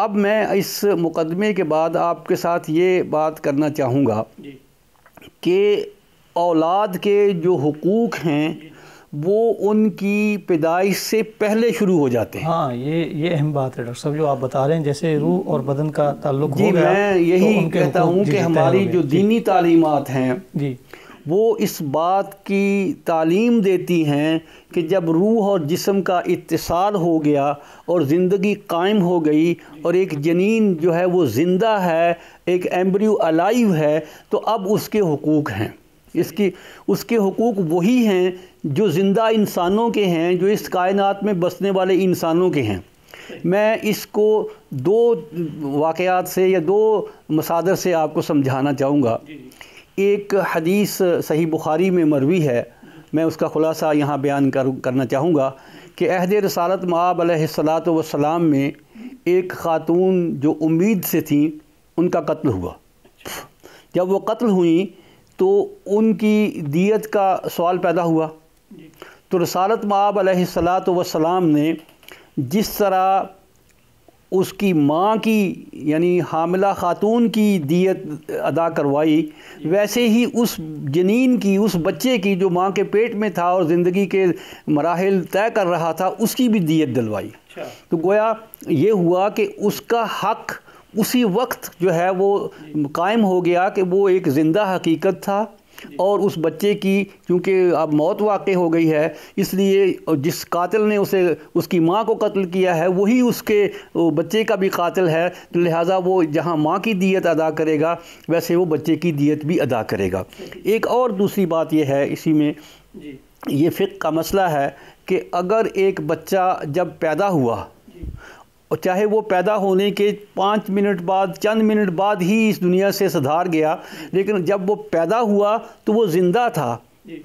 اب میں اس مقدمے کے بعد آپ کے ساتھ یہ بات کرنا چاہوں گا کہ اولاد کے جو حقوق ہیں وہ ان کی پیدائش سے پہلے شروع ہو جاتے ہیں. ہاں یہ اہم بات ہے ڈاکٹر صاحب جو آپ بتا رہے ہیں، جیسے روح اور بدن کا تعلق جی ہو گیا. میں یہی کہتا ہوں کہ ہماری جو دینی تعلیمات ہیں جی وہ اس بات کی تعلیم دیتی ہیں کہ جب روح اور جسم کا اتصال ہو گیا اور زندگی قائم ہو گئی اور ایک جنین جو ہے وہ زندہ ہے، ایک ایمبریو الائیو ہے، تو اب اس کے حقوق ہیں. اس کے حقوق وہی ہیں جو زندہ انسانوں کے ہیں، جو اس کائنات میں بسنے والے انسانوں کے ہیں. میں اس کو دو واقعات سے یا دو مصادر سے آپ کو سمجھانا چاہوں گا. ایک حدیث صحیح بخاری میں مروی ہے، میں اس کا خلاصہ یہاں بیان کرنا چاہوں گا کہ عہد رسالت مآب علیہ السلام میں ایک خاتون جو امید سے تھیں ان کا قتل ہوا. جب وہ قتل ہوئیں تو ان کی دیت کا سوال پیدا ہوا. تو رسالت مآب علیہ السلام نے جس طرح اس کی ماں کی یعنی حاملہ خاتون کی دیت ادا کروائی، ویسے ہی اس جنین کی، اس بچے کی جو ماں کے پیٹ میں تھا اور زندگی کے مراحل طے کر رہا تھا، اس کی بھی دیت دلوائی. تو گویا یہ ہوا کہ اس کا حق اسی وقت جو ہے وہ قائم ہو گیا کہ وہ ایک زندہ حقیقت تھا، اور اس بچے کی چونکہ اب موت واقع ہو گئی ہے، اس لیے جس قاتل نے اس کی ماں کو قتل کیا ہے وہی اس کے بچے کا بھی قاتل ہے، تو لہٰذا وہ جہاں ماں کی دیت ادا کرے گا ویسے وہ بچے کی دیت بھی ادا کرے گا. ایک اور دوسری بات یہ ہے، اسی میں یہ فقہ کا مسئلہ ہے کہ اگر ایک بچہ جب پیدا ہوا، اور چاہے وہ پیدا ہونے کے 5 منٹ بعد، چند منٹ بعد ہی اس دنیا سے صدار گیا، لیکن جب وہ پیدا ہوا تو وہ زندہ تھا،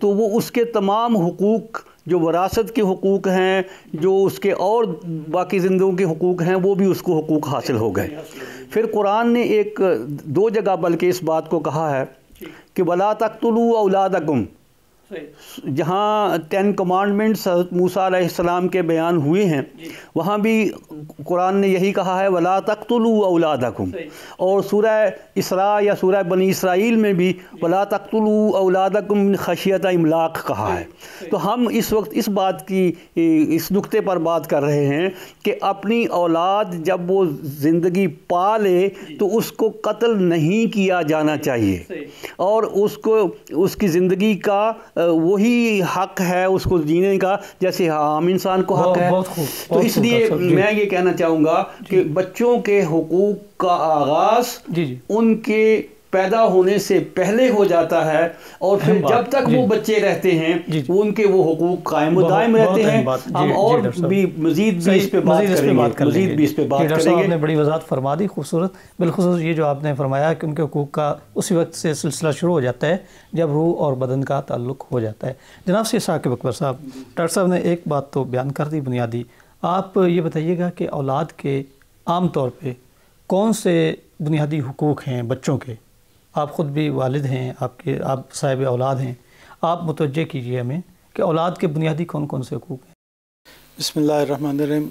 تو وہ اس کے تمام حقوق جو وراثت کے حقوق ہیں، جو اس کے اور باقی زندوں کے حقوق ہیں، وہ بھی اس کو حقوق حاصل ہو گئے. پھر قرآن نے دو جگہ بلکہ اس بات کو کہا ہے کہ وَلَا تَقْتُلُوا أَوْلَادَكُمْ، جہاں 10 کمانڈمنٹس حضرت موسیٰ علیہ السلام کے بیان ہوئے ہیں، وہاں بھی قرآن نے یہی کہا ہے وَلَا تَقْتُلُوا أَوْلَادَكُمْ. اور سورہ اسراء یا سورہ بنی اسرائیل میں بھی وَلَا تَقْتُلُوا أَوْلَادَكُمْ مِنْ خَشْيَةِ إِمْلَاقٍ کہا ہے. تو ہم اس وقت اس بات کی اس نقطے پر بات کر رہے ہیں کہ اپنی اولاد جب وہ زندگی پا لے تو اس کو قتل نہیں کیا جانا چاہیے، اور اس کی زندگی کا وہی حق ہے اس کو جینے کا جیسے عام انسان کو حق ہے. تو اس لیے میں یہ کہنا چاہوں گا کہ بچوں کے حقوق کا آغاز ان کے پیدا ہونے سے پہلے ہو جاتا ہے، اور پھر جب تک وہ بچے رہتے ہیں ان کے وہ حقوق قائم و دائم رہتے ہیں. ہم اور بھی مزید بھی اس پہ بات کریں گے. آپ نے بڑی وضاحت فرما دی، خوبصورت. بالخصوص یہ جو آپ نے فرمایا کہ ان کے حقوق کا اسی وقت سے سلسلہ شروع ہو جاتا ہے جب روح اور بدن کا تعلق ہو جاتا ہے. جناب سے ثاقب اکبر صاحب، ڈاکٹر صاحب نے ایک بات تو بیان کر دی بنیادی، آپ یہ بتائیے گا کہ اولاد کے عام طور پہ کون سے بنیادی حقوق ہیں بچوں کے؟ آپ خود بھی والد ہیں، آپ صاحب اولاد ہیں، آپ متوجہ کیجئے ہمیں کہ اولاد کے بنیادی کون کون سے حقوق ہیں. بسم اللہ الرحمن الرحیم.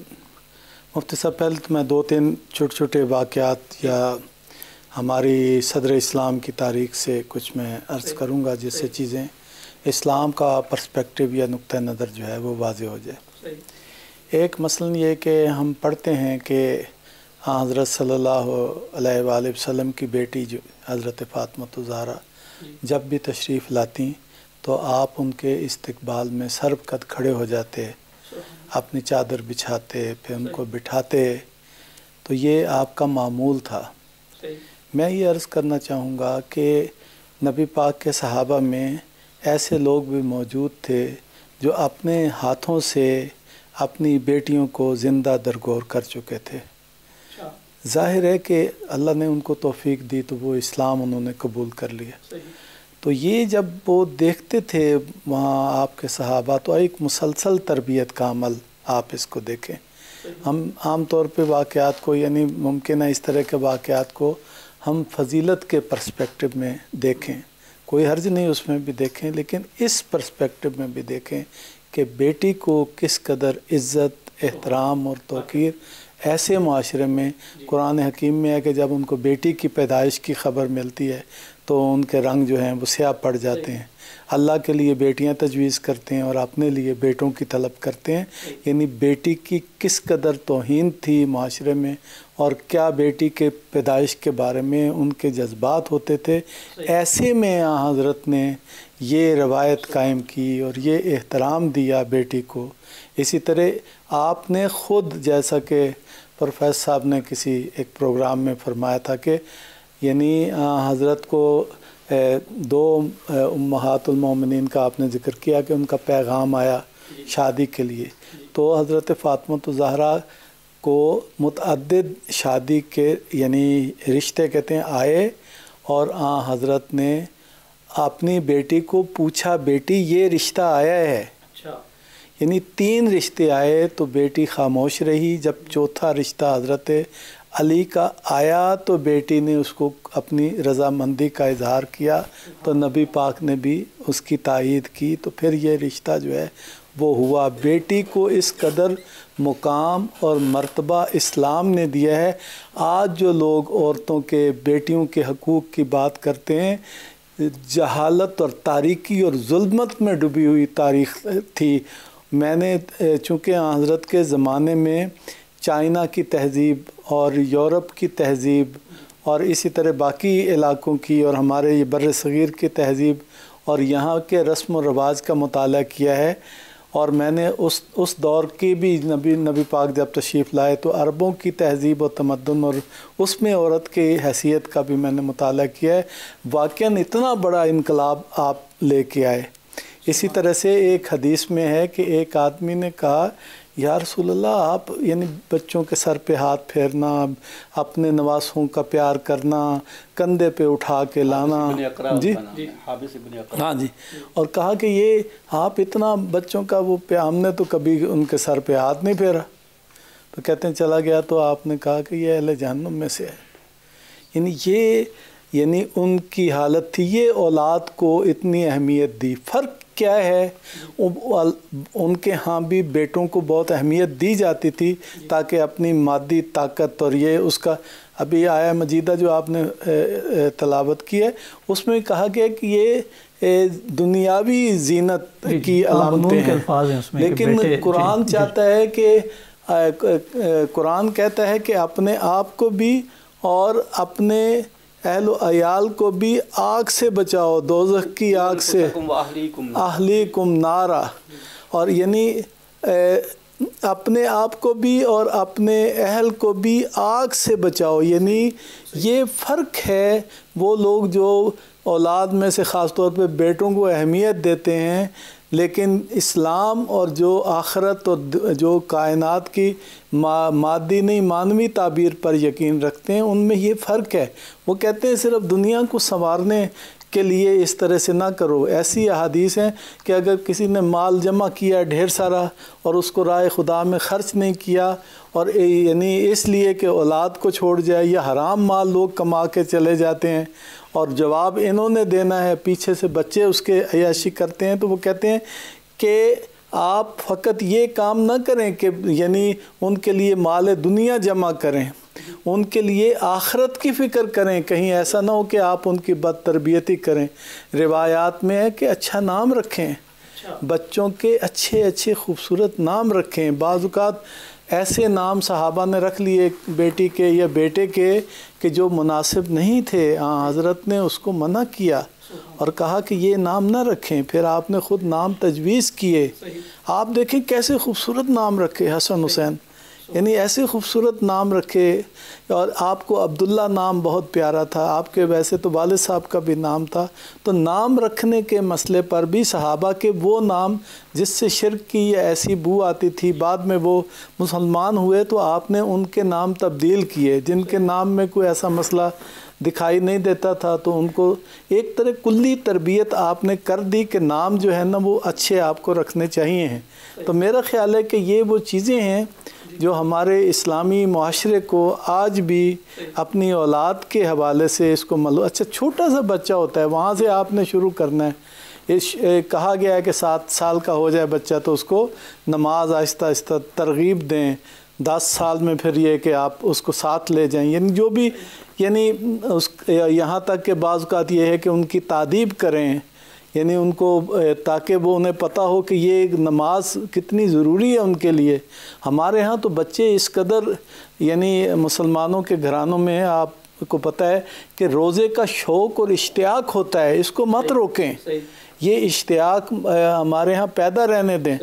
مفتی صاحب، پہلے تو میں 2-3 چھوٹے واقعات یا ہماری صدر اسلام کی تاریخ سے کچھ میں عرض کروں گا جس سے چیزیں اسلام کا پرسپیکٹیو یا نقطہ نظر جو ہے وہ واضح ہو جائے. ایک مثلاً یہ کہ ہم پڑھتے ہیں کہ حضرت صلی اللہ علیہ وآلہ وسلم کی بیٹی جو حضرت فاطمہ الزہرا جب بھی تشریف لاتی تو آپ ان کے استقبال میں سربقد کھڑے ہو جاتے، اپنی چادر بچھاتے، پھر ان کو بٹھاتے. تو یہ آپ کا معمول تھا. میں یہ عرض کرنا چاہوں گا کہ نبی پاک کے صحابہ میں ایسے لوگ بھی موجود تھے جو اپنے ہاتھوں سے اپنی بیٹیوں کو زندہ درگور کر چکے تھے. ظاہر ہے کہ اللہ نے ان کو توفیق دی تو وہ اسلام انہوں نے قبول کر لیا. تو یہ جب وہ دیکھتے تھے وہاں آپ کے صحابہ تو ایک مسلسل تربیت کا عمل آپ اس کو دیکھیں. ہم عام طور پہ واقعات کو یعنی ممکن ہے اس طرح کے واقعات کو ہم فضیلت کے پرسپیکٹو میں دیکھیں، کوئی حرج نہیں اس میں بھی دیکھیں، لیکن اس پرسپیکٹو میں بھی دیکھیں کہ بیٹی کو کس قدر عزت، احترام اور توقیر ایسے معاشرے میں قرآن حکیم میں ہے کہ جب ان کو بیٹی کی پیدائش کی خبر ملتی ہے تو ان کے رنگ جو ہیں وہ سیاہ پڑ جاتے ہیں. اللہ کے لیے بیٹیاں تجویز کرتے ہیں اور اپنے لیے بیٹوں کی طلب کرتے ہیں. یعنی بیٹی کی کس قدر توہین تھی معاشرے میں اور کیا بیٹی کے پیدائش کے بارے میں ان کے جذبات ہوتے تھے. ایسے میں حضرت نے یہ روایت قائم کی اور یہ احترام دیا بیٹی کو. اسی طرح آپ نے خود جیسا کہ پروفیسر صاحب نے کسی ایک پروگرام میں فرمایا تھا کہ یعنی حضرت کو دو امہات المومنین کا آپ نے ذکر کیا کہ ان کا پیغام آیا شادی کے لیے. تو حضرت فاطمہ الزہرا کو متعدد شادی کے یعنی رشتے کہتے ہیں آئے اور حضرت نے اپنی بیٹی کو پوچھا بیٹی یہ رشتہ آیا ہے. یعنی 3 رشتے آئے تو بیٹی خاموش رہی. جب چوتھا رشتہ حضرت علی کا آیا تو بیٹی نے اس کو اپنی رضامندی کا اظہار کیا تو نبی پاک نے بھی اس کی تائید کی. تو پھر یہ رشتہ جو ہے وہ ہوا. بیٹی کو اس قدر مقام اور مرتبہ اسلام نے دیا ہے. آج جو لوگ عورتوں کے بیٹیوں کے حقوق کی بات کرتے ہیں جہالت اور تاریکی اور ظلمت میں ڈوبی ہوئی تاریخ تھی. میں نے چونکہ حضرت کے زمانے میں چائنا کی تہذیب اور یورپ کی تہذیب اور اسی طرح باقی علاقوں کی اور ہمارے یہ بر صغیر کی تہذیب اور یہاں کے رسم و رواج کا مطالعہ کیا ہے. اور میں نے اس دور کی بھی نبی پاک جب تشریف لائے تو عربوں کی تہذیب و تمدن اور اس میں عورت کی حیثیت کا بھی میں نے مطالعہ کیا ہے. واقعاً اتنا بڑا انقلاب آپ لے کے آئے. اسی طرح سے ایک حدیث میں ہے کہ ایک آدمی نے کہا یا رسول اللہ آپ یعنی بچوں کے سر پہ ہاتھ پھیرنا اپنے نواسوں کا پیار کرنا کندھے پہ اٹھا کے لانا جی ہاں جی اور کہا کہ یہ آپ اتنا بچوں کا وہ ہم نے تو کبھی ان کے سر پہ ہاتھ نہیں پھیرا. تو کہتے ہیں چلا گیا تو آپ نے کہا کہ یہ اہل جہنم میں سے ہے. یعنی ان کی حالت تھی. یہ اولاد کو اتنی اہمیت دی. فرق کیا ہے ان کے ہاں بھی بیٹوں کو بہت اہمیت دی جاتی تھی تاکہ اپنی مادی طاقت اور یہ اس کا ابھی آیا مجیدہ جو آپ نے تلاوت کی ہے اس میں کہا گیا کہ یہ دنیاوی زینت کی علامتیں ہیں. لیکن قرآن چاہتا ہے کہ قرآن کہتا ہے کہ اپنے آپ کو بھی اور اپنے اہل و عیال کو بھی آگ سے بچاؤ دوزخ کی آگ سے اہلیکم نارا. اور یعنی اپنے آپ کو بھی اور اپنے اہل کو بھی آگ سے بچاؤ. یعنی یہ فرق ہے. وہ لوگ جو اولاد میں سے خاص طور پہ بیٹوں کو اہمیت دیتے ہیں لیکن اسلام اور جو آخرت اور جو کائنات کی مادی نہیں معنوی تعبیر پر یقین رکھتے ہیں ان میں یہ فرق ہے. وہ کہتے ہیں صرف دنیا کو سنوارنے کے لیے اس طرح سے نہ کرو. ایسی احادیث ہیں کہ اگر کسی نے مال جمع کیا ڈھیر سارا اور اس کو راہ خدا میں خرچ نہیں کیا اور یعنی اس لیے کہ اولاد کو چھوڑ جائے یا حرام مال لوگ کما کے چلے جاتے ہیں اور جواب انہوں نے دینا ہے پیچھے سے بچے اس کے عیاشی کرتے ہیں. تو وہ کہتے ہیں کہ آپ فقط یہ کام نہ کریں کہ یعنی ان کے لیے مال دنیا جمع کریں ان کے لیے آخرت کی فکر کریں. کہیں ایسا نہ ہو کہ آپ ان کی بد تربیتی کریں. روایات میں ہے کہ اچھا نام رکھیں بچوں کے اچھے خوبصورت نام رکھیں. بعض اوقات ایسے نام صحابہ نے رکھ لیے بیٹی کے یا بیٹے کے کہ جو مناسب نہیں تھے. حضرت نے اس کو منع کیا اور کہا کہ یہ نام نہ رکھیں. پھر آپ نے خود نام تجویز کیے. آپ دیکھیں کیسے خوبصورت نام رکھے حسن حسین یعنی ایسے خوبصورت نام رکھے. اور آپ کو عبداللہ نام بہت پیارا تھا. آپ کے ویسے تو والد صاحب کا بھی نام تھا. تو نام رکھنے کے مسئلے پر بھی صحابہ کے وہ نام جس سے شرک کی یا ایسی بو آتی تھی بعد میں وہ مسلمان ہوئے تو آپ نے ان کے نام تبدیل کیے. جن کے نام میں کوئی ایسا مسئلہ دکھائی نہیں دیتا تھا تو ان کو ایک طرح کلی تربیت آپ نے کر دی کہ نام جو ہے نا وہ اچھے آپ کو رکھنے چاہیے ہیں. تو میرا خیال ہے کہ یہ وہ چیزیں ہیں جو ہمارے اسلامی معاشرے کو آج بھی اپنی اولاد کے حوالے سے اس کو اچھا چھوٹا سا بچہ ہوتا ہے وہاں سے آپ نے شروع کرنا ہے. کہا گیا ہے کہ 7 سال کا ہو جائے بچہ تو اس کو نماز آہستہ آہستہ ترغیب دیں 10 سال میں پھر یہ کہ آپ اس کو ساتھ لے جائیں، یعنی جو بھی، یعنی اس یہاں تک کہ بعض اوقات یہ ہے کہ ان کی تادیب کریں، یعنی ان کو تاکہ وہ انہیں پتہ ہو کہ یہ نماز کتنی ضروری ہے ان کے لیے۔ ہمارے ہاں تو بچے اس قدر، یعنی مسلمانوں کے گھرانوں میں آپ کو پتہ ہے کہ روزے کا شوق اور اشتیاق ہوتا ہے، اس کو مت روکیں، یہ اشتیاق ہمارے ہاں پیدا رہنے دیں۔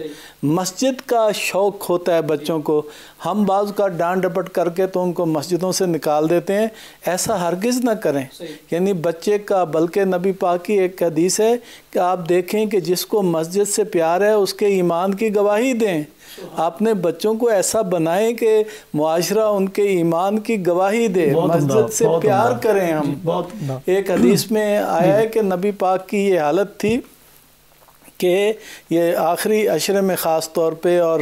مسجد کا شوق ہوتا ہے بچوں کو، ہم بعض کا ڈانٹ ڈپٹ کر کے تو ان کو مسجدوں سے نکال دیتے ہیں، ایسا ہرگز نہ کریں۔ یعنی بچے کا، بلکہ نبی پاک کی ایک حدیث ہے کہ آپ دیکھیں کہ جس کو مسجد سے پیار ہے اس کے ایمان کی گواہی دیں۔ اپنے بچوں کو ایسا بنائیں کہ معاشرہ ان کے ایمان کی گواہی دے، مسجد سے پیار کریں ہم۔ ایک حدیث میں آیا ہے کہ نبی پاک کی یہ حالت تھی کہ یہ آخری عشرے میں خاص طور پہ، اور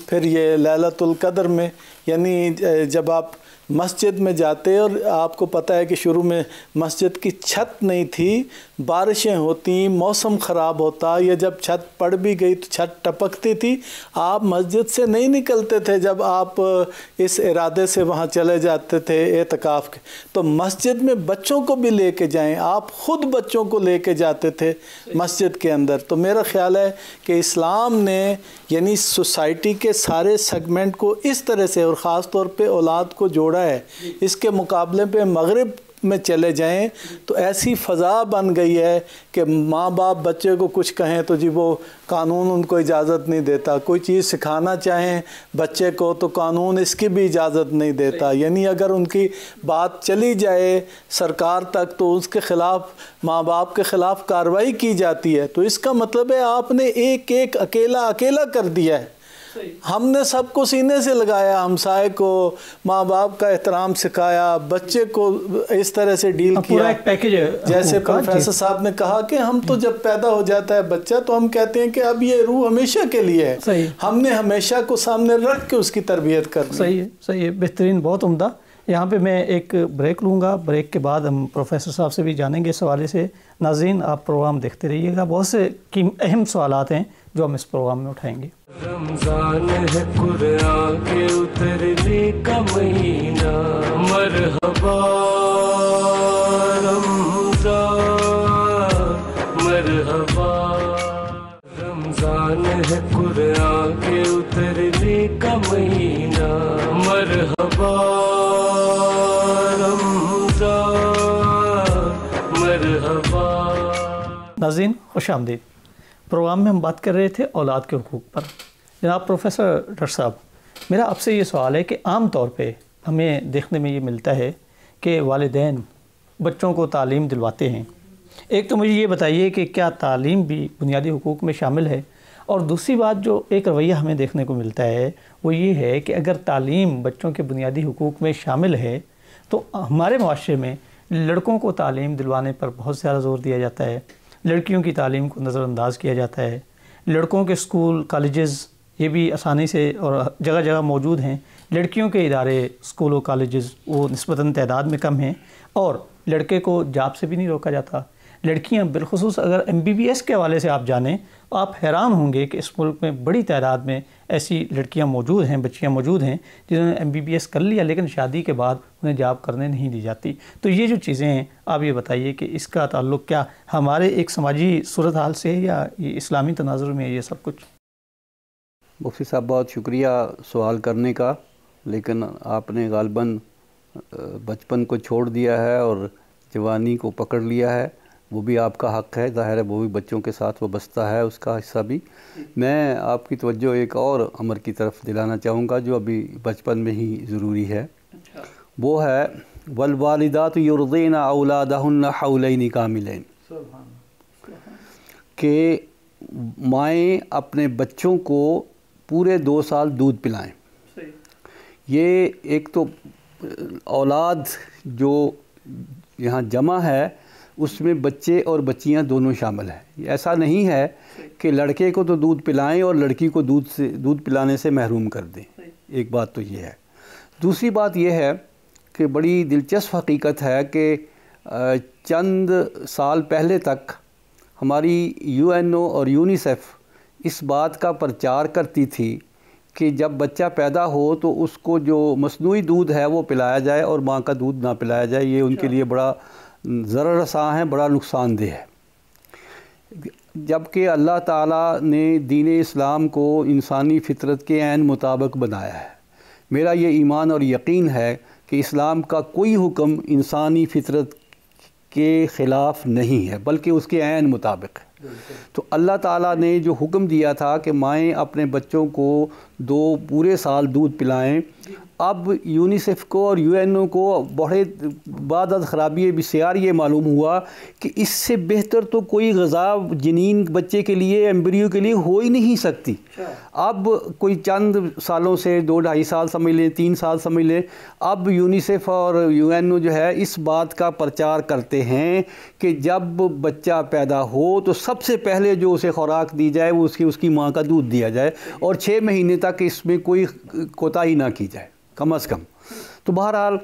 پھر یہ لیلۃ القدر میں، یعنی جب آپ مسجد میں جاتے، اور آپ کو پتہ ہے کہ شروع میں مسجد کی چھت نہیں تھی، بارشیں ہوتی، موسم خراب ہوتا، یا جب چھت پڑ بھی گئی تو چھت ٹپکتی تھی، آپ مسجد سے نہیں نکلتے تھے جب آپ اس ارادے سے وہاں چلے جاتے تھے اعتکاف کے۔ تو مسجد میں بچوں کو بھی لے کے جائیں، آپ خود بچوں کو لے کے جاتے تھے مسجد کے اندر۔ تو میرا خیال ہے کہ اسلام نے یعنی سوسائٹی کے سارے سیگمنٹ کو اس طرح سے، اور خاص طور پہ اولاد کو جوڑا ہے۔ اس کے مقابلے پہ مغرب میں چلے جائیں تو ایسی فضا بن گئی ہے کہ ماں باپ بچے کو کچھ کہیں تو جی وہ قانون ان کو اجازت نہیں دیتا، کوئی چیز سکھانا چاہیں بچے کو تو قانون اس کی بھی اجازت نہیں دیتا، یعنی اگر ان کی بات چلی جائے سرکار تک تو اس کے خلاف، ماں باپ کے خلاف کارروائی کی جاتی ہے۔ تو اس کا مطلب ہے آپ نے ایک ایک اکیلا کر دیا ہے۔ ہم نے سب کو سینے سے لگایا، ہمسائے کو، ماں باپ کا احترام سکھایا، بچے کو اس طرح سے ڈیل کیا، پورا ایک پیکج ہے۔ جیسے پروفیسر صاحب نے کہا کہ ہم تو جب پیدا ہو جاتا ہے بچہ تو ہم کہتے ہیں کہ اب یہ روح ہمیشہ کے لیے ہے، ہم نے ہمیشہ کو سامنے رکھ کے اس کی تربیت کرنی۔ صحیح ہے، صحیح ہے، بہترین، بہت عمدہ۔ یہاں پہ میں ایک بریک لوں گا، بریک کے بعد ہم پروفیسر صاحب سے بھی جانیں گے اس حوالے سے۔ ناظرین آپ پروگرام دیکھتے رہیے گا، بہت سے اہم سوالات ہیں جو ہم اس پروگرام میں اٹھائیں گے۔ رمضان ہے قرآن کے اترنے کا مہینہ، مرحبا رمضان مرحبا، رمضان ہے قرآن کے اترنے کا مہینہ، مرحبا رمضان مرحبا۔ ناظرین خوش آمدید۔ پروگرام میں ہم بات کر رہے تھے اولاد کے حقوق پر۔ جناب پروفیسر ڈاکٹر صاحب، میرا آپ سے یہ سوال ہے کہ عام طور پہ ہمیں دیکھنے میں یہ ملتا ہے کہ والدین بچوں کو تعلیم دلواتے ہیں۔ ایک تو مجھے یہ بتائیے کہ کیا تعلیم بھی بنیادی حقوق میں شامل ہے؟ اور دوسری بات جو ایک رویہ ہمیں دیکھنے کو ملتا ہے وہ یہ ہے کہ اگر تعلیم بچوں کے بنیادی حقوق میں شامل ہے تو ہمارے معاشرے میں لڑکوں کو تعلیم دلوانے پر بہت زیادہ زور دیا جاتا ہے، لڑکیوں کی تعلیم کو نظر انداز کیا جاتا ہے۔ لڑکوں کے اسکول، کالجز یہ بھی آسانی سے اور جگہ جگہ موجود ہیں، لڑکیوں کے ادارے، اسکول و کالجز وہ نسبتاً تعداد میں کم ہیں، اور لڑکے کو جاب سے بھی نہیں روکا جاتا۔ لڑکیاں بالخصوص اگر MBBS کے حوالے سے آپ جانیں تو آپ حیران ہوں گے کہ اس ملک میں بڑی تعداد میں ایسی لڑکیاں موجود ہیں، بچیاں موجود ہیں جنہوں نے MBBS کر لیا لیکن شادی کے بعد انہیں جاب کرنے نہیں دی جاتی۔ تو یہ جو چیزیں ہیں آپ یہ بتائیے کہ اس کا تعلق کیا ہمارے ایک سماجی صورتحال سے ہے یا یہ اسلامی تناظر میں یہ سب کچھ؟ مفتی صاحب بہت شکریہ سوال کرنے کا، لیکن آپ نے غالباً بچپن کو چھوڑ دیا ہے اور جوانی کو پکڑ لیا ہے، وہ بھی آپ کا حق ہے، ظاہر ہے وہ بھی بچوں کے ساتھ وابستہ ہے، اس کا حصہ بھی۔ میں آپ کی توجہ ایک اور امر کی طرف دلانا چاہوں گا جو ابھی بچپن میں ہی ضروری ہے، وہ ہے والوالدات یرضین اولادہن حولین کاملین، کہ مائیں اپنے بچوں کو پورے 2 سال دودھ پلائیں۔ یہ ایک تو اولاد جو یہاں جمع ہے اس میں بچے اور بچیاں دونوں شامل ہیں۔ ایسا نہیں ہے کہ لڑکے کو تو دودھ پلائیں اور لڑکی کو دودھ پلانے سے محروم کر دیں، ایک بات تو یہ ہے۔ دوسری بات یہ ہے کہ بڑی دلچسپ حقیقت ہے کہ چند سال پہلے تک ہماری UNO اور یونیسیف اس بات کا پرچار کرتی تھی کہ جب بچہ پیدا ہو تو اس کو جو مصنوعی دودھ ہے وہ پلایا جائے اور ماں کا دودھ نہ پلایا جائے. یہ ان کے لیے بڑا ضرر رساں ہے, بڑا نقصان دہ ہے. جبکہ اللہ تعالیٰ نے دین اسلام کو انسانی فطرت کے عین مطابق بنایا ہے. میرا یہ ایمان اور یقین ہے کہ اسلام کا کوئی حکم انسانی فطرت کے خلاف نہیں ہے بلکہ اس کے عین مطابق ہے. تو اللہ تعالیٰ نے جو حکم دیا تھا کہ مائیں اپنے بچوں کو 2 پورے سال دودھ پلائیں, اب یونیسیف کو اور یو این او کو بڑے بعد از خرابی بسیار یہ معلوم ہوا کہ اس سے بہتر تو کوئی غذا جنین بچے کے لیے, ایمبریو کے لیے ہو ہی نہیں سکتی. اب کوئی چند سالوں سے 2-2.5 سال سمجھ لیں, 3 سال سمجھ لیں, اب یونیسیف اور یو این او جو ہے اس بات کا پرچار کرتے ہیں کہ جب بچہ پیدا ہو تو سب سے پہلے جو اسے خوراک دی جائے وہ اس کی ماں کا دودھ دیا جائے اور 6 مہینے تک اس میں کوئی کوتاہی نہ کی جائے کم از کم. تو بہرحال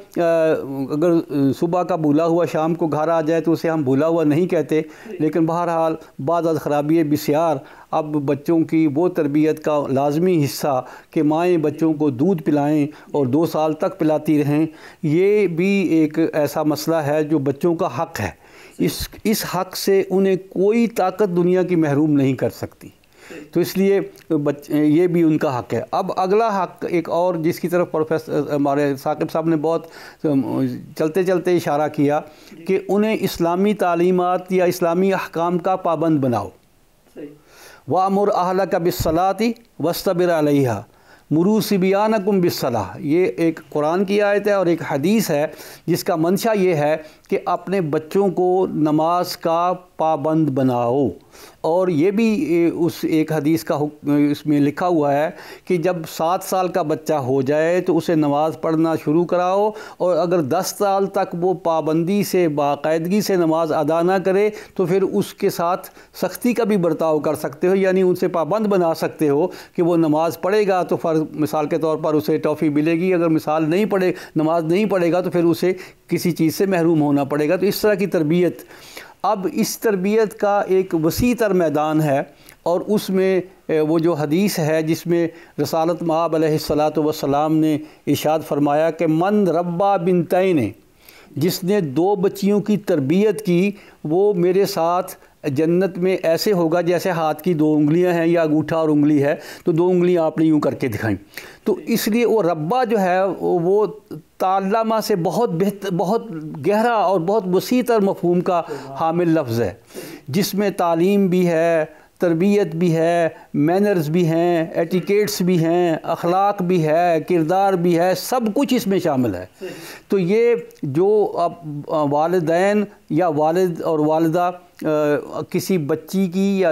اگر صبح کا بھولا ہوا شام کو گھر آ جائے تو اسے ہم بھولا ہوا نہیں کہتے, لیکن بہرحال بعد از خرابی بسیار اب بچوں کی وہ تربیت کا لازمی حصہ کہ مائیں بچوں کو دودھ پلائیں اور 2 سال تک پلاتی رہیں, یہ بھی ایک ایسا مسئلہ ہے جو بچوں کا حق ہے. اس حق سے انہیں کوئی طاقت دنیا کی محروم نہیں کر سکتی. تو اس لیے یہ بھی ان کا حق ہے. اب اگلا حق ایک اور جس کی طرف پروفیسر ہمارے ثاقب صاحب نے بہت چلتے چلتے اشارہ کیا کہ انہیں اسلامی تعلیمات یا اسلامی احکام کا پابند بناؤ. وَأْمُرْ أَهْلَكَ بِالصَّلَاةِ وَاسْتَبِرْ عَلَيْهَا مُرُوا صِبْيَانَكُمْ بِالصَّلَاةِ. یہ ایک قرآن کی آیت ہے اور ایک حدیث ہے جس کا منشا یہ ہے کہ اپنے بچوں کو نماز کا پابند بناؤ. اور یہ بھی اس ایک حدیث کا اس میں لکھا ہوا ہے کہ جب 7 سال کا بچہ ہو جائے تو اسے نماز پڑھنا شروع کراؤ, اور اگر 10 سال تک وہ پابندی سے باقاعدگی سے نماز ادا نہ کرے تو پھر اس کے ساتھ سختی کا بھی برتاؤ کر سکتے ہو, یعنی ان سے پابند بنا سکتے ہو کہ وہ نماز پڑھے گا تو مثال کے طور پر اسے ٹافی ملے گی, اگر نماز نہیں پڑھے گا تو پھر اسے کسی چیز سے محروم ہونا پڑے گا. تو اس طرح کی تربیت, اب اس تربیت کا ایک وسیع تر میدان ہے, اور اس میں وہ جو حدیث ہے جس میں رسالت مآب علیہ السلام نے ارشاد فرمایا کہ من ربا بنتین, جس نے 2 بچیوں کی تربیت کی وہ میرے ساتھ جنت میں ایسے ہوگا جیسے ہاتھ کی 2 انگلیاں ہیں یا انگوٹھا اور انگلی ہے تو 2 انگلیاں آپ نے یوں کر کے دکھائیں. تو اس لیے وہ ربا جو ہے وہ تعلمہ سے بہت گہرا اور بہت وسیع تر مفہوم کا حامل لفظ ہے, جس میں تعلیم بھی ہے, تربیت بھی ہے, مینرز بھی ہیں, ایٹیکیٹس بھی ہیں, اخلاق بھی ہے, کردار بھی ہے, سب کچھ اس میں شامل ہے. تو یہ جو والدین یا والد اور والدہ کسی بچی کی یا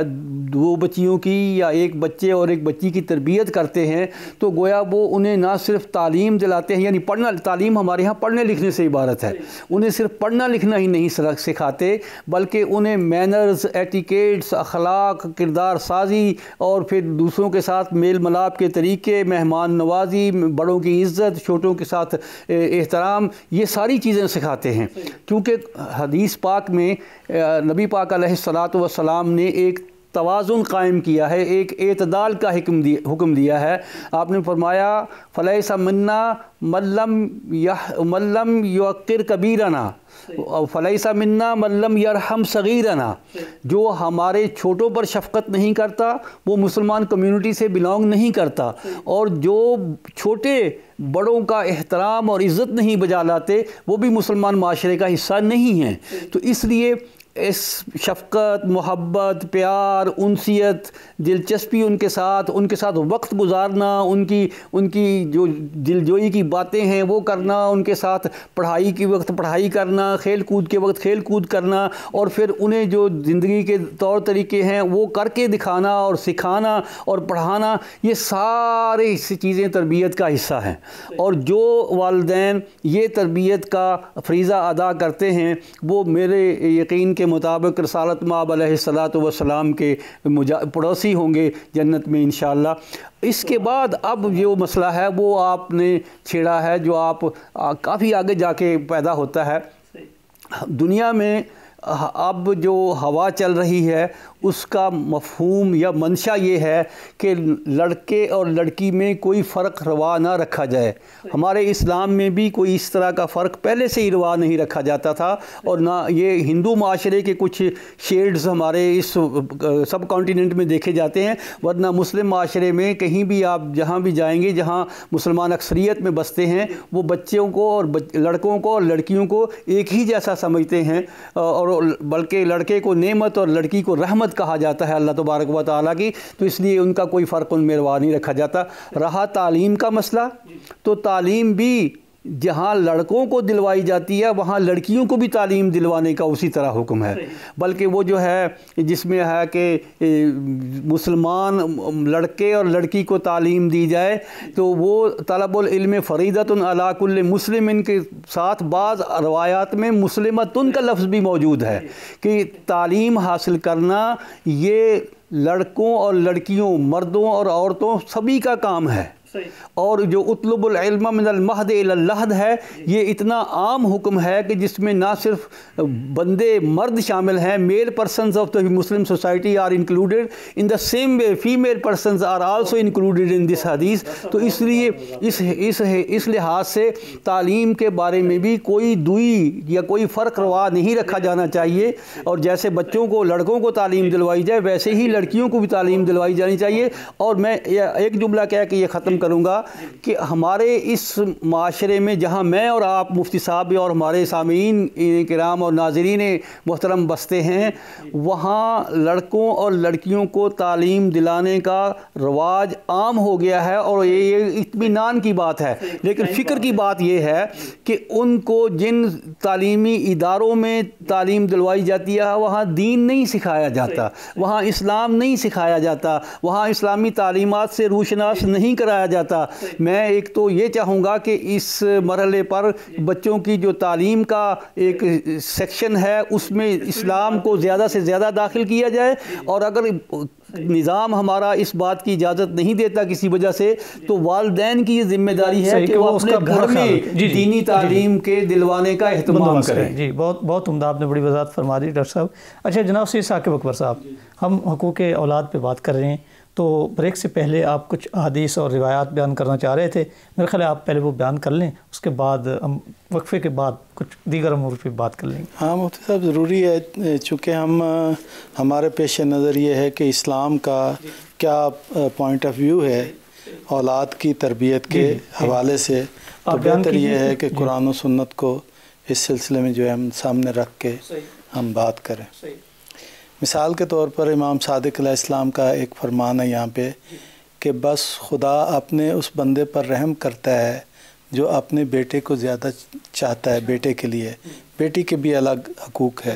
2 بچیوں کی یا ایک بچے اور ایک بچی کی تربیت کرتے ہیں تو گویا وہ انہیں نہ صرف تعلیم دلاتے ہیں, یعنی تعلیم ہمارے ہاں پڑھنے لکھنے سے عبارت ہے, انہیں صرف پڑھنا لکھنا ہی نہیں سکھاتے بلکہ انہیں مینرز, ایٹیکیٹس, اخلاق, کردار سازی اور پھر دوسروں کے ساتھ میل ملاپ کے طریقے, مہمان نوازی, بڑوں کی عزت, چھوٹوں کے ساتھ احترام, یہ ساری چیزیں سکھاتے ہیں. کیونکہ حدیث پاک میں نبی پاک علیہ السلام نے ایک توازن قائم کیا ہے, ایک اعتدال کا حکم دیا ہے. آپ نے فرمایا فلیس منا من لم یوقر کبیرنا فلیس منا من لم یرحم صغیرنا. جو ہمارے چھوٹوں پر شفقت نہیں کرتا وہ مسلمان کمیونٹی سے بلانگ نہیں کرتا, اور جو چھوٹے بڑوں کا احترام اور عزت نہیں بجا لاتے وہ بھی مسلمان معاشرے کا حصہ نہیں ہیں. تو اس لیے اس شفقت, محبت, پیار, انسیت, دلچسپی ان کے ساتھ وقت گزارنا, ان کی جو دلجوئی کی باتیں ہیں وہ کرنا, ان کے ساتھ پڑھائی کے وقت پڑھائی کرنا, کھیل کود کے وقت کھیل کود کرنا, اور پھر انہیں جو زندگی کے طور طریقے ہیں وہ کر کے دکھانا اور سکھانا اور پڑھانا, یہ سارے چیزیں تربیت کا حصہ ہیں. اور جو والدین یہ تربیت کا فریضہ ادا کرتے ہیں وہ میرے یقین کے مطابق رسالت مآب علیہ السلام کے پڑوسی ہوں گے جنت میں انشاءاللہ. اس کے بعد اب جو مسئلہ ہے وہ آپ نے چھیڑا ہے جو آپ کافی آگے جا کے پیدا ہوتا ہے. دنیا میں اب جو ہوا چل رہی ہے اس کا مفہوم یا منشا یہ ہے کہ لڑکے اور لڑکی میں کوئی فرق روا نہ رکھا جائے۔ ہمارے اسلام میں بھی کوئی اس طرح کا فرق پہلے سے ہی روا نہیں رکھا جاتا تھا، اور نہ یہ ہندو معاشرے کے کچھ شیڈز ہمارے اس سب کانٹیننٹ میں دیکھے جاتے ہیں، ورنہ مسلم معاشرے میں کہیں بھی آپ جہاں بھی جائیں گے جہاں مسلمان اکثریت میں بستے ہیں، وہ بچوں کو اور لڑکوں کو اور لڑکیوں کو ایک ہی جیسا سمجھتے ہیں، اور بلکہ لڑکے کو نعمت اور لڑکی کو رحمت کہا جاتا ہے اللہ تبارک و تعالیٰ کی، تو اس لیے ان کا کوئی فرق ان میں روا نہیں رکھا جاتا۔ رہا تعلیم کا مسئلہ، تو تعلیم بھی جہاں لڑکوں کو دلوائی جاتی ہے وہاں لڑکیوں کو بھی تعلیم دلوانے کا اسی طرح حکم ہے، بلکہ وہ جو ہے جس میں ہے کہ مسلمان لڑکے اور لڑکی کو تعلیم دی جائے، تو وہ طلب العلم فریضۃ علی کل مسلم، ان کے ساتھ بعض روایات میں مسلمتن کا لفظ بھی موجود ہے کہ تعلیم حاصل کرنا یہ لڑکوں اور لڑکیوں، مردوں اور عورتوں سبھی کا کام ہے۔ اور جو اطلب العلم من المہد الی اللحد ہے، یہ اتنا عام حکم ہے کہ جس میں نہ صرف بندے مرد شامل ہیں، male persons of the Muslim society are included in the same way female persons are also included in this hadith. تو اس لیے اس لحاظ سے تعلیم کے بارے میں بھی کوئی دوئی یا کوئی فرق روا نہیں رکھا جانا چاہیے، اور جیسے بچوں کو لڑکوں کو تعلیم دلوائی جائے ویسے ہی لڑکیوں کو بھی تعلیم دلوائی جانی چاہیے۔ اور میں ایک جملہ کہہ کے یہ ختم کروں گا کہ ہمارے اس معاشرے میں جہاں میں اور آپ مفتی صاحب اور ہمارے سامعین کرام اور ناظرین محترم بستے ہیں، وہاں لڑکوں اور لڑکیوں کو تعلیم دلانے کا رواج عام ہو گیا ہے، اور یہ اطمینان کی بات ہے، لیکن فکر کی بات یہ ہے کہ ان کو جن تعلیمی اداروں میں تعلیم دلوائی جاتی ہے وہاں دین نہیں سکھایا جاتا، وہاں اسلام نہیں سکھایا جاتا، وہاں اسلامی تعلیمات سے روشناس نہیں کرایا جاتا۔ میں ایک تو یہ چاہوں گا کہ اس مرحلے پر بچوں کی جو تعلیم کا ایک سیکشن ہے اس میں اسلام کو زیادہ سے زیادہ داخل کیا جائے، اور اگر نظام ہمارا اس بات کی اجازت نہیں دیتا کسی وجہ سے، تو والدین کی یہ ذمہ داری ہے کہ وہ اپنے گھر میں دینی تعلیم کے دلوانے کا اہتمام کریں۔ جی بہت عمدہ، آپ نے بڑی وضاحت فرما دی ڈاکٹر صاحب۔ اچھا جناب سید ثاقب اکبر صاحب، ہم حقوق اولاد پہ بات کر رہے ہیں، تو بریک سے پہلے آپ کچھ احادیث اور روایات بیان کرنا چاہ رہے تھے، میرے خیال ہے آپ پہلے وہ بیان کر لیں، اس کے بعد ہم وقفے کے بعد کچھ دیگر امور پہ بات کر لیں گے۔ ہاں مفتی صاحب، ضروری ہے، چونکہ ہمارے پیش نظر یہ ہے کہ اسلام کا کیا پوائنٹ آف ویو ہے اولاد کی تربیت کے حوالے سے، تو بہتر یہ ہے کہ قرآن و سنت کو اس سلسلے میں جو ہے ہم سامنے رکھ کے ہم بات کریں۔ مثال کے طور پر امام صادق علیہ السلام کا ایک فرمان ہے یہاں پہ کہ بس خدا اپنے اس بندے پر رحم کرتا ہے جو اپنے بیٹے کو زیادہ چاہتا ہے، بیٹے کے لیے، بیٹی کے بھی الگ حقوق ہے۔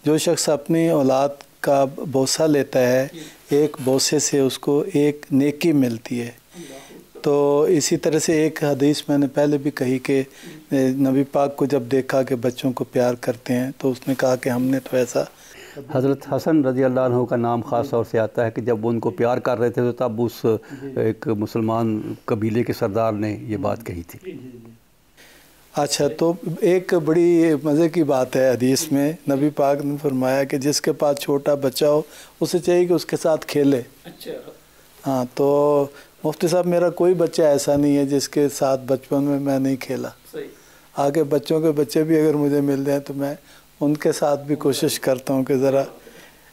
جو شخص اپنی اولاد کا بوسہ لیتا ہے، ایک بوسے سے اس کو ایک نیکی ملتی ہے۔ تو اسی طرح سے ایک حدیث میں نے پہلے بھی کہی کہ نبی پاک کو جب دیکھا کہ بچوں کو پیار کرتے ہیں تو اس نے کہا کہ ہم نے تو ایسا۔ حضرت حسن رضی اللہ عنہ کا نام خاص طور سے آتا ہے کہ جب وہ ان کو پیار کر رہے تھے تو تب اس ایک مسلمان قبیلے کے سردار نے یہ بات کہی تھی۔ اچھا، تو ایک بڑی مزے کی بات ہے حدیث میں نبی پاک نے فرمایا کہ جس کے پاس چھوٹا بچہ ہو اسے چاہیے کہ اس کے ساتھ کھیلے۔ ہاں، تو مفتی صاحب میرا کوئی بچہ ایسا نہیں ہے جس کے ساتھ بچپن میں نہیں کھیلا۔ آگے بچوں کے بچے بھی اگر مجھے مل جائیں تو میں ان کے ساتھ بھی کوشش کرتا ہوں کہ ذرا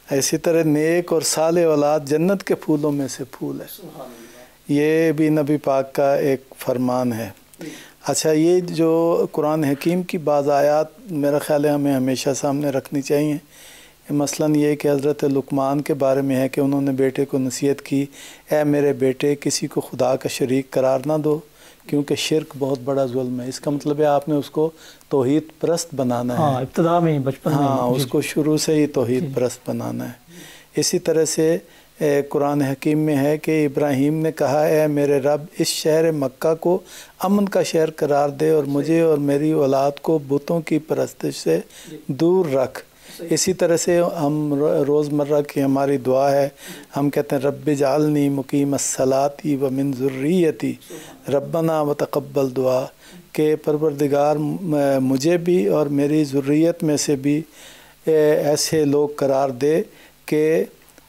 اسی طرح نیک اور صالح اولاد جنت کے پھولوں میں سے پھول ہے، یہ بھی نبی پاک کا ایک فرمان ہے۔ اچھا، یہ جو قرآن حکیم کی بعض آیات میرا خیال ہے ہمیں ہمیشہ سامنے رکھنی چاہیے۔ مثلاً یہ کہ حضرت لقمان کے بارے میں ہے کہ انہوں نے بیٹے کو نصیحت کی، اے میرے بیٹے کسی کو خدا کا شریک قرار نہ دو کیونکہ شرک بہت بڑا ظلم ہے۔ اس کا مطلب ہے آپ نے اس کو توحید پرست بنانا ہے، ابتدا میں بچپن میں، ہاں اس کو شروع سے ہی توحید پرست بنانا ہے۔ اسی طرح سے قرآن حکیم میں ہے کہ ابراہیم نے کہا اے میرے رب اس شہر مکہ کو امن کا شہر قرار دے اور مجھے اور میری اولاد کو بتوں کی پرستش سے دور رکھ۔ اسی طرح سے ہم روزمرہ کی ہماری دعا ہے، ہم کہتے ہیں رب اجعلنی مقیم الصلاۃ ومن ذریتی ربنا وتقبل دعا، کہ پروردگار مجھے بھی اور میری ذریت میں سے بھی ایسے لوگ قرار دے کہ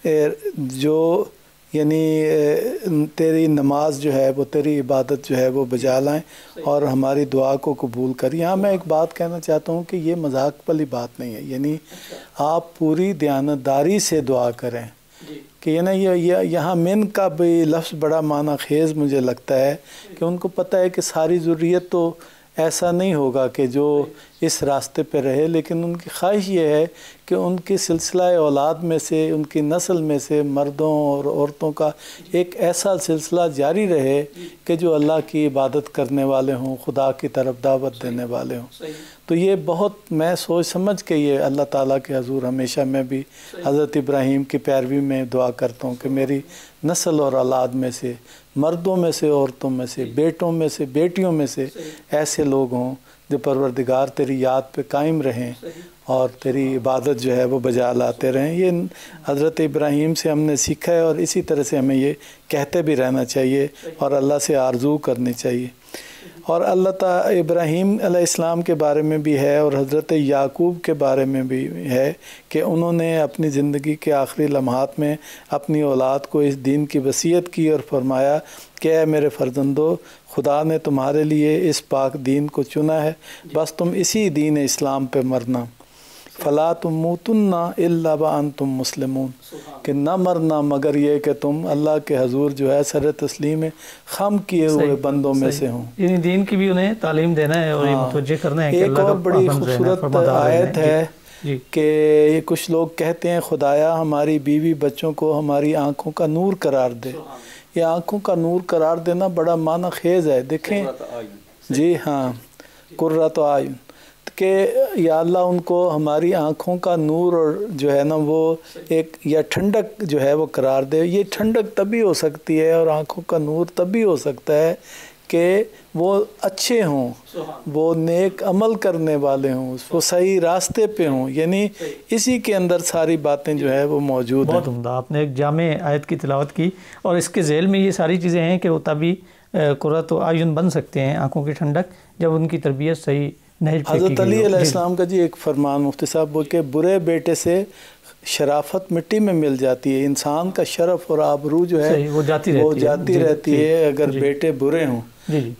جو یعنی تیری نماز جو ہے وہ تیری عبادت جو ہے وہ بجا لائیں اور ہماری دعا کو قبول کر۔ یہاں میں ایک بات کہنا چاہتا ہوں کہ یہ مذاق والی بات نہیں ہے، یعنی آپ پوری دیانتداری سے دعا کریں کہ یہاں من کا بھی لفظ بڑا معنی خیز مجھے لگتا ہے کہ ان کو پتہ ہے کہ ساری ضروریت تو ایسا نہیں ہوگا کہ جو اس راستے پہ رہے، لیکن ان کی خواہش یہ ہے کہ ان کی سلسلہ اولاد میں سے، ان کی نسل میں سے مردوں اور عورتوں کا ایک ایسا سلسلہ جاری رہے کہ جو اللہ کی عبادت کرنے والے ہوں، خدا کی طرف دعوت دینے والے ہوں۔ تو یہ بہت میں سوچ سمجھ کے یہ اللہ تعالیٰ کے حضور ہمیشہ میں بھی حضرت ابراہیم کی پیروی میں دعا کرتا ہوں کہ میری نسل اور اولاد میں سے، مردوں میں سے، عورتوں میں سے، بیٹوں میں سے، بیٹیوں میں سے ایسے لوگ ہوں جو پروردگار تیری یاد پہ قائم رہیں اور تیری عبادت جو ہے وہ بجا لاتے رہیں۔ یہ حضرت ابراہیم سے ہم نے سیکھا ہے اور اسی طرح سے ہمیں یہ کہتے بھی رہنا چاہیے اور اللہ سے آرزو کرنی چاہیے۔ اور اللہ تعالیٰ ابراہیم علیہ السلام کے بارے میں بھی ہے اور حضرت یعقوب کے بارے میں بھی ہے کہ انہوں نے اپنی زندگی کے آخری لمحات میں اپنی اولاد کو اس دین کی وصیت کی اور فرمایا کہ اے میرے فرزندو، خدا نے تمہارے لیے اس پاک دین کو چنا ہے، بس تم اسی دین اسلام پہ مرنا۔ فلا تموتن الا وانتم مسلمون، کہ نہ مرنا مگر یہ کہ تم اللہ کے حضور جو ہے سر تسلیم خم کیے ہوئے بندوں میں سے ہوں۔ یعنی دین کی بھی انہیں تعلیم دینا ہے اور یہ متوجہ کرنا ہے کہ ایک اور بڑی خوبصورت آیت ہے کہ یہ کچھ لوگ کہتے ہیں خدایا ہماری بیوی بچوں کو ہماری آنکھوں کا نور قرار دے۔ یہ آنکھوں کا نور قرار دینا بڑا معنی خیز ہے۔ دیکھیں جی ہاں، قرۃ اعین، کہ یا اللہ ان کو ہماری آنکھوں کا نور اور جو ہے نا وہ ایک یا ٹھنڈک جو ہے وہ قرار دے۔ یہ ٹھنڈک تبھی ہو سکتی ہے اور آنکھوں کا نور تبھی ہو سکتا ہے کہ وہ اچھے ہوں، وہ نیک عمل کرنے والے ہوں، وہ صحیح راستے پہ ہوں، یعنی اسی کے اندر ساری باتیں جو ہے وہ موجود ہیں۔ بہت عمدہ، آپ نے ایک جامع آیت کی تلاوت کی اور اس کے ذیل میں یہ ساری چیزیں ہیں کہ وہ تبھی قرۃ اعین بن سکتے ہیں، آنکھوں کی ٹھنڈک، جب ان کی تربیت صحیح نہج پہ کی گئی۔ حضرت علی علیہ السلام کا جی ایک فرمان مفتی صاحب وہ کہ برے بیٹے سے شرافت مٹی میں مل جاتی ہے، انسان کا شرف اور آبرو جو ہے وہ جاتی رہتی ہے اگر بیٹے برے ہوں۔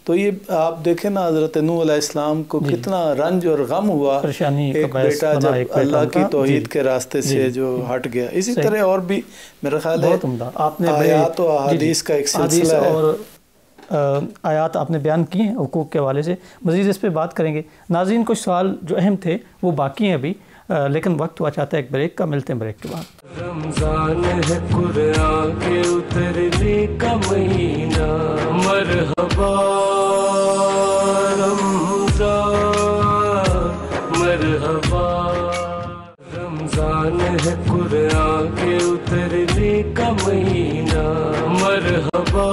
تو یہ آپ دیکھیں نا حضرت نوح علیہ السلام کو کتنا رنج اور غم ہوا ایک بیٹا جب اللہ کی توحید کے راستے سے جو ہٹ گیا۔ اسی طرح اور بھی میرا خیال ہے آیات و احادیث کا ایک سلسلہ ہے اور آیات آپ نے بیان کی ہیں حقوق کے حوالے سے، مزید اس پہ بات کریں گے۔ ناظرین کچھ سوال جو اہم تھے وہ باقی ہیں ابھی، لیکن وقت ہوا چاہتا ہے ایک بریک کا، ملتے ہیں بریک کے بعد۔ رمضان ہے قرآن کے اترنے کا مہینہ، مرحبا رمضان مرحبا، رمضان ہے قرآن کے اترنے کا مہینہ، مرحبا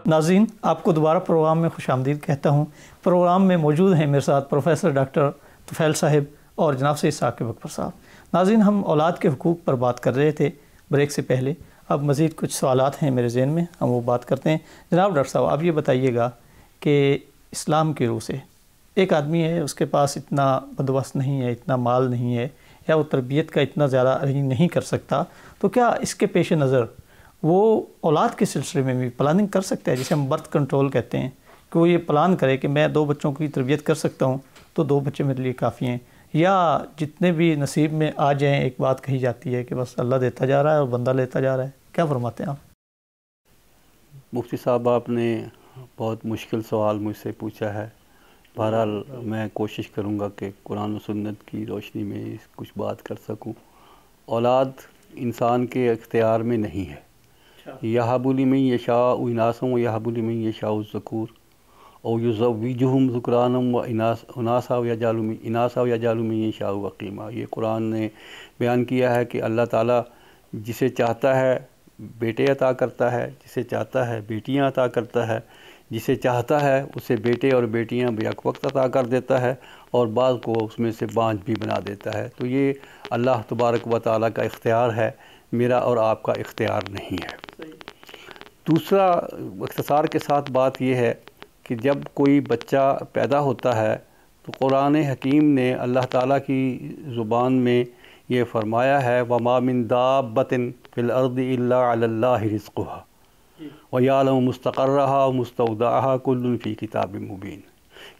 ناظرین آپ کو دوبارہ پروگرام میں خوش آمدید کہتا ہوں۔ پروگرام میں موجود ہیں میرے ساتھ پروفیسر ڈاکٹر طفیل صاحب اور جناب سید ثاقب اکبر صاحب۔ ناظرین ہم اولاد کے حقوق پر بات کر رہے تھے بریک سے پہلے، اب مزید کچھ سوالات ہیں میرے ذہن میں، ہم وہ بات کرتے ہیں۔ جناب ڈاکٹر صاحب آپ یہ بتائیے گا کہ اسلام کی روح سے ایک آدمی ہے، اس کے پاس اتنا بندوبست نہیں ہے، اتنا مال نہیں ہے، یا وہ تربیت کا اتنا زیادہ ارینج نہیں کر سکتا، تو کیا اس کے پیش نظر وہ اولاد کے سلسلے میں بھی پلاننگ کر سکتا ہے، جسے ہم برتھ کنٹرول کہتے ہیں، کہ وہ یہ پلان کرے کہ میں 2 بچوں کی تربیت کر سکتا ہوں تو 2 بچے میرے لیے کافی ہیں، یا جتنے بھی نصیب میں آ جائیں؟ ایک بات کہی جاتی ہے کہ بس اللہ دیتا جا رہا ہے اور بندہ لیتا جا رہا ہے، کیا فرماتے ہیں آپ؟ مفتی صاحب آپ نے بہت مشکل سوال مجھ سے پوچھا ہے، بہرحال میں کوشش کروں گا کہ قرآن و سنت کی روشنی میں کچھ بات کر سکوں۔ اولاد انسان کے اختیار میں نہیں ہے، یہب لمن یشاء اناثا ویہب لمن یشاء الذکور او یزوجہم ذکرانا و اناثا ویجعل من یشاء عقیما۔ یہ قرآن نے بیان کیا ہے کہ اللہ تعالیٰ جسے چاہتا ہے بیٹے عطا کرتا ہے، جسے چاہتا ہے بیٹیاں عطا کرتا ہے، جسے چاہتا ہے اسے بیٹے اور بیٹیاں بیک وقت عطا کر دیتا ہے، اور بعض کو اس میں سے بانجھ بھی بنا دیتا ہے۔ تو یہ اللہ تبارک و تعالیٰ کا اختیار ہے، میرا اور آپ کا اختیار نہیں ہے۔ دوسرا اختصار کے ساتھ بات یہ ہے کہ جب کوئی بچہ پیدا ہوتا ہے تو قرآن حکیم نے اللہ تعالیٰ کی زبان میں یہ فرمایا ہے وَمَا مِن دَابَّةٍ فِي الْأَرْضِ إِلَّا عَلَى اللَّهِ رِزْقُهَا وَيَعْلَمُ مُسْتَقَرَّهَا وَمُسْتَوْدَعَهَا كُلٌّ فِي كِتَابٍ مُبِينٍ۔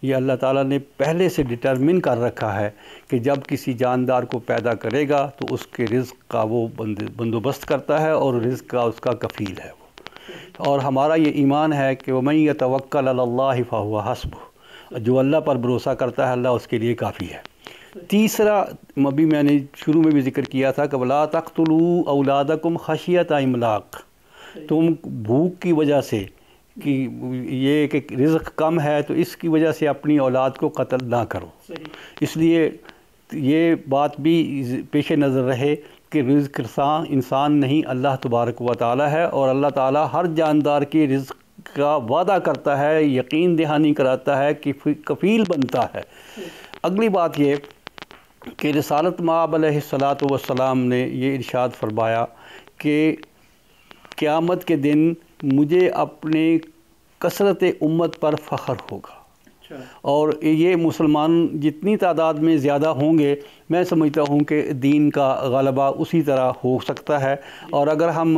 یہ اللہ تعالیٰ نے پہلے سے ڈٹرمن کر رکھا ہے کہ جب کسی جاندار کو پیدا کرے گا تو اس کے رزق کا وہ بندوبست کرتا ہے اور رزق کا اس کا کفیل ہے وہ۔ اور ہمارا یہ ایمان ہے کہ وَمَن يَتَوَكَّلْ عَلَى اللَّهِ فَهُوَ حَسْبُهُ، جو اللہ پر بھروسہ کرتا ہے اللہ اس کے لیے کافی ہے۔ تیسرا ابھی میں نے شروع میں بھی ذکر کیا تھا کہ وَلَا تَقْتُلُوا أَوْلَادَكُمْ خَشْيَةَ إِمْلَاقٍ، تم بھوک کی وجہ سے کہ یہ کہ رزق کم ہے تو اس کی وجہ سے اپنی اولاد کو قتل نہ کرو۔ اس لیے یہ بات بھی پیش نظر رہے کہ رزق انسان نہیں اللہ تبارک و تعالی ہے، اور اللہ تعالی ہر جاندار کے رزق کا وعدہ کرتا ہے، یقین دہانی کراتا ہے کہ کفیل بنتا ہے۔ اگلی بات یہ کہ رسالت مآب علیہ السلام نے یہ ارشاد فرمایا کہ قیامت کے دن مجھے اپنے کثرت امت پر فخر ہوگا، اور یہ مسلمان جتنی تعداد میں زیادہ ہوں گے میں سمجھتا ہوں کہ دین کا غلبہ اسی طرح ہو سکتا ہے۔ اور اگر ہم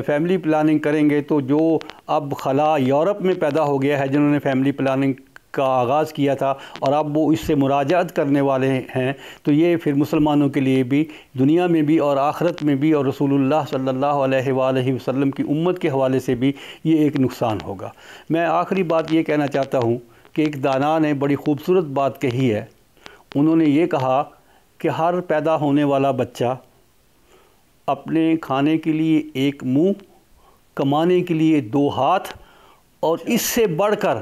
فیملی پلاننگ کریں گے تو جو اب خلا یورپ میں پیدا ہو گیا ہے جنہوں نے فیملی پلاننگ کا آغاز کیا تھا اور اب وہ اس سے مراجعت کرنے والے ہیں، تو یہ پھر مسلمانوں کے لیے بھی دنیا میں بھی اور آخرت میں بھی اور رسول اللہ صلی اللہ علیہ وآلہ وسلم کی امت کے حوالے سے بھی یہ ایک نقصان ہوگا۔ میں آخری بات یہ کہنا چاہتا ہوں کہ ایک دانا نے بڑی خوبصورت بات کہی ہے۔ انہوں نے یہ کہا کہ ہر پیدا ہونے والا بچہ اپنے کھانے کے لیے ایک منہ، کمانے کے لیے دو ہاتھ، اور اس سے بڑھ کر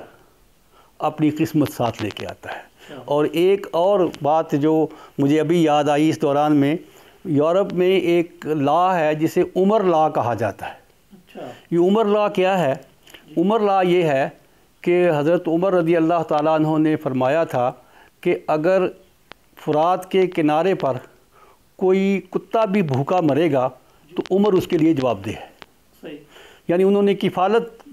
اپنی قسمت ساتھ لے کے آتا ہے۔ اور ایک اور بات جو مجھے ابھی یاد آئی اس دوران میں، یورپ میں ایک لا ہے جسے عمر لا کہا جاتا ہے۔ یہ عمر لا کیا ہے؟ عمر لا یہ ہے کہ حضرت عمر رضی اللہ تعالیٰ عنہ نے فرمایا تھا کہ اگر فرات کے کنارے پر کوئی کتا بھی بھوکا مرے گا تو عمر اس کے لیے جواب دہ ہے۔ یعنی انہوں نے کفالت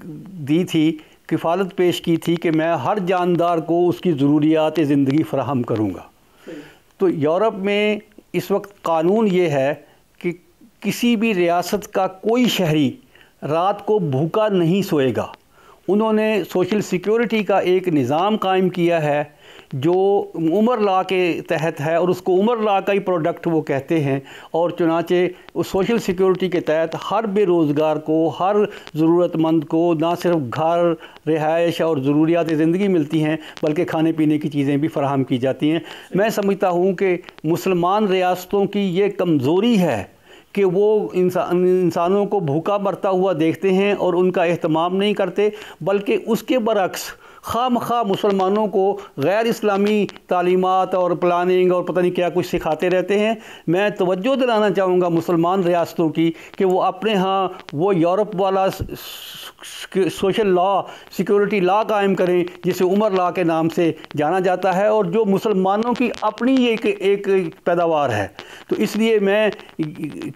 دی تھی، کفالت پیش کی تھی کہ میں ہر جاندار کو اس کی ضروریات زندگی فراہم کروں گا۔ تو یورپ میں اس وقت قانون یہ ہے کہ کسی بھی ریاست کا کوئی شہری رات کو بھوکا نہیں سوئے گا۔ انہوں نے سوشل سیکیورٹی کا ایک نظام قائم کیا ہے جو عمر لا کے تحت ہے، اور اس کو عمر لا کا ہی پروڈکٹ وہ کہتے ہیں۔ اور چنانچہ اس سوشل سیکیورٹی کے تحت ہر بے روزگار کو، ہر ضرورت مند کو نہ صرف گھر، رہائش اور ضروریات زندگی ملتی ہیں بلکہ کھانے پینے کی چیزیں بھی فراہم کی جاتی ہیں۔ میں سمجھتا ہوں کہ مسلمان ریاستوں کی یہ کمزوری ہے کہ وہ انسانوں کو بھوکا مرتا ہوا دیکھتے ہیں اور ان کا اہتمام نہیں کرتے، بلکہ اس کے برعکس خواہ مخواہ مسلمانوں کو غیر اسلامی تعلیمات اور پلاننگ اور پتہ نہیں کیا کچھ سکھاتے رہتے ہیں۔ میں توجہ دلانا چاہوں گا مسلمان ریاستوں کی کہ وہ اپنے ہاں وہ یورپ والا سوشل لا، سیکیورٹی لا قائم کریں جسے عمر لا کے نام سے جانا جاتا ہے، اور جو مسلمانوں کی اپنی ایک پیداوار ہے۔ تو اس لیے میں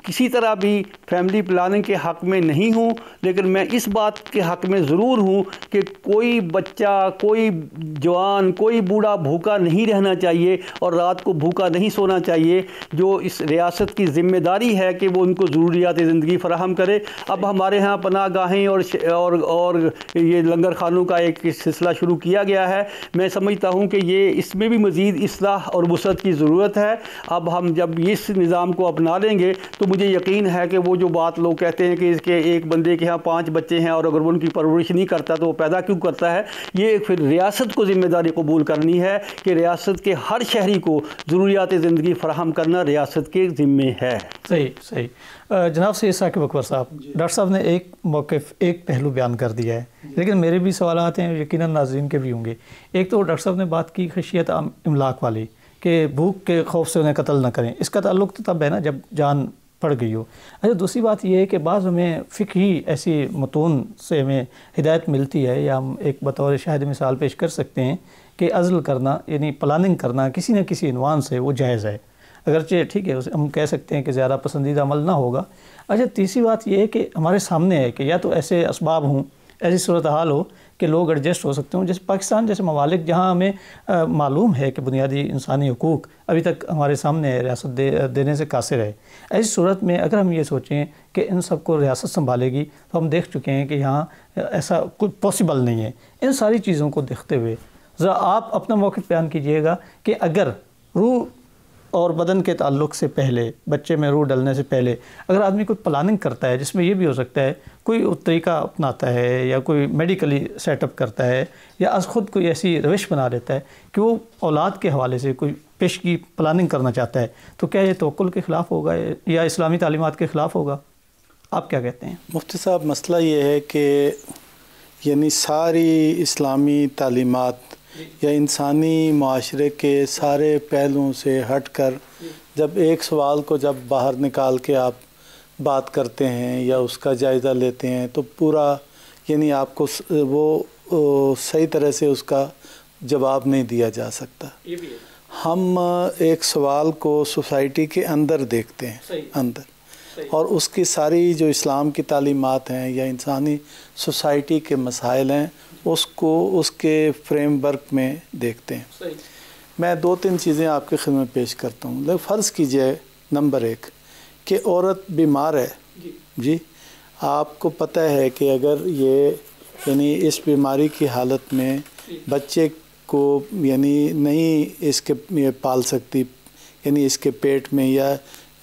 کسی طرح بھی فیملی پلاننگ کے حق میں نہیں ہوں، لیکن میں اس بات کے حق میں ضرور ہوں کہ کوئی بچہ، کوئی جوان، کوئی بوڑھا بھوکا نہیں رہنا چاہیے اور رات کو بھوکا نہیں سونا چاہیے۔ جو اس ریاست کی ذمہ داری ہے کہ وہ ان کو ضروریات زندگی فراہم کرے۔ اب ہمارے ہاں پناہ گاہیں اور یہ لنگر خانوں کا ایک سلسلہ شروع کیا گیا ہے۔ میں سمجھتا ہوں کہ یہ اس میں بھی مزید اصلاح اور وسعت کی ضرورت ہے۔ اب ہم جب اس نظام کو اپنا لیں گے تو مجھے یقین ہے کہ وہ جو بات لوگ کہتے ہیں کہ اس کے ایک بندے کے ہاں 5 بچے ہیں اور اگر وہ ان کی پرورش نہیں کرتا تو وہ پیدا کیوں کرتا ہے، یہ پھر ریاست کو ذمہ داری قبول کرنی ہے کہ ریاست کے ہر شہری کو ضروریات زندگی فراہم کرنا ریاست کے ذمے ہے۔ صحیح جناب سید ثاقب اکبر صاحب، ڈاکٹر صاحب نے ایک موقف، ایک پہلو بیان کر دیا ہے، لیکن میرے بھی سوالات ہیں، یقیناً ناظرین کے بھی ہوں گے۔ ایک تو ڈاکٹر صاحب نے بات کی خشیت املاک والی کہ بھوک کے خوف سے انہیں قتل نہ کریں، اس کا تعلق تو تب ہے نا جب جان پڑ گئی ہو۔ اچھا، دوسری بات یہ ہے کہ بعض ہمیں فقہی ایسی متون سے ہمیں ہدایت ملتی ہے، یا ہم ایک بطور شاہد مثال پیش کر سکتے ہیں کہ عزل کرنا یعنی پلاننگ کرنا کسی نہ کسی عنوان سے وہ جائز ہے، اگرچہ ٹھیک ہے ہم کہہ سکتے ہیں کہ زیادہ پسندیدہ عمل نہ ہوگا۔ اچھا، تیسری بات یہ ہے کہ ہمارے سامنے ہے کہ یا تو ایسے اسباب ہوں، ایسی صورتحال ہو کہ لوگ ایڈجسٹ ہو سکتے ہوں. جیسے پاکستان جیسے ممالک جہاں ہمیں معلوم ہے کہ بنیادی انسانی حقوق ابھی تک ہمارے سامنے ریاست دینے سے قاصر ہے. ایسی صورت میں اگر ہم یہ سوچیں کہ ان سب کو ریاست سنبھالے گی تو ہم دیکھ چکے ہیں کہ یہاں ایسا کچھ پاسبل نہیں ہے. ان ساری چیزوں کو دیکھتے ہوئے ذرا آپ اپنا موقف بیان کیجئے گا کہ اگر روح اور بدن کے تعلق سے پہلے، بچے میں روح ڈلنے سے پہلے اگر آدمی کوئی پلاننگ کرتا ہے جس میں یہ بھی ہو سکتا ہے کوئی طریقہ اپناتا ہے یا کوئی میڈیکلی سیٹ اپ کرتا ہے یا از خود کوئی ایسی روش بنا لیتا ہے کہ وہ اولاد کے حوالے سے کوئی پیشگی پلاننگ کرنا چاہتا ہے، تو کیا یہ توکل کے خلاف ہوگا یا اسلامی تعلیمات کے خلاف ہوگا؟ آپ کیا کہتے ہیں؟ مفتی صاحب، مسئلہ یہ ہے کہ یعنی ساری اسلامی تعلیمات یا انسانی معاشرے کے سارے پہلوؤں سے ہٹ کر جب ایک سوال کو جب باہر نکال کے آپ بات کرتے ہیں یا اس کا جائزہ لیتے ہیں تو پورا یعنی آپ کو وہ صحیح طرح سے اس کا جواب نہیں دیا جا سکتا. ہم ایک سوال کو سوسائٹی کے اندر دیکھتے ہیں، اندر، اور اس کی ساری جو اسلام کی تعلیمات ہیں یا انسانی سوسائٹی کے مسائل ہیں اس کو اس کے فریم ورک میں دیکھتے ہیں. میں 2-3 چیزیں آپ کے خدمت پیش کرتا ہوں. فرض کیجئے نمبر 1 کہ عورت بیمار ہے. جی آپ کو پتہ ہے کہ اگر یہ یعنی اس بیماری کی حالت میں بچے کو یعنی نہیں اس کے یہ پال سکتی، یعنی اس کے پیٹ میں یا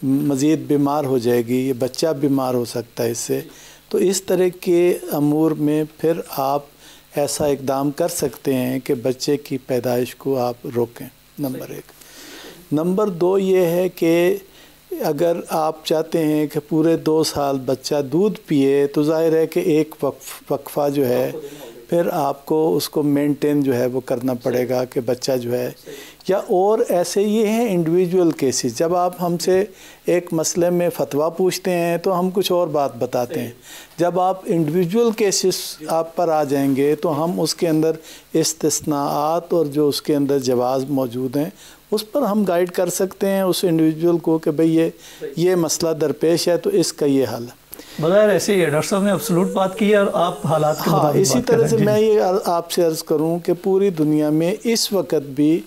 مزید بیمار ہو جائے گی، یہ بچہ بیمار ہو سکتا ہے اس سے، تو اس طرح کے امور میں پھر آپ ایسا اقدام کر سکتے ہیں کہ بچے کی پیدائش کو آپ روکیں. نمبر 1. نمبر 2 یہ ہے کہ اگر آپ چاہتے ہیں کہ پورے 2 سال بچہ دودھ پیے تو ظاہر ہے کہ ایک وقفہ جو ہے پھر آپ کو اس کو مینٹین جو ہے وہ کرنا پڑے گا کہ بچہ جو ہے، یا اور ایسے یہ ہیں انڈیویجول کیسز. جب آپ ہم سے ایک مسئلے میں فتویٰ پوچھتے ہیں تو ہم کچھ اور بات بتاتے ہیں. جب آپ انڈیویجول کیسز آپ پر آ جائیں گے تو ہم اس کے اندر استثناءات اور جو اس کے اندر جواز موجود ہیں اس پر ہم گائیڈ کر سکتے ہیں اس انڈیویجول کو کہ بھئی یہ مسئلہ درپیش ہے تو اس کا یہ حل ہے. بظاہر ایسے ہی ہے ڈاکٹر صاحب نے ابسولوٹ بات کی ہے اور آپ حالات کے مطابق اسی طرح سے میں یہ آپ سے عرض کروں کہ پوری دنیا میں اس وقت بھی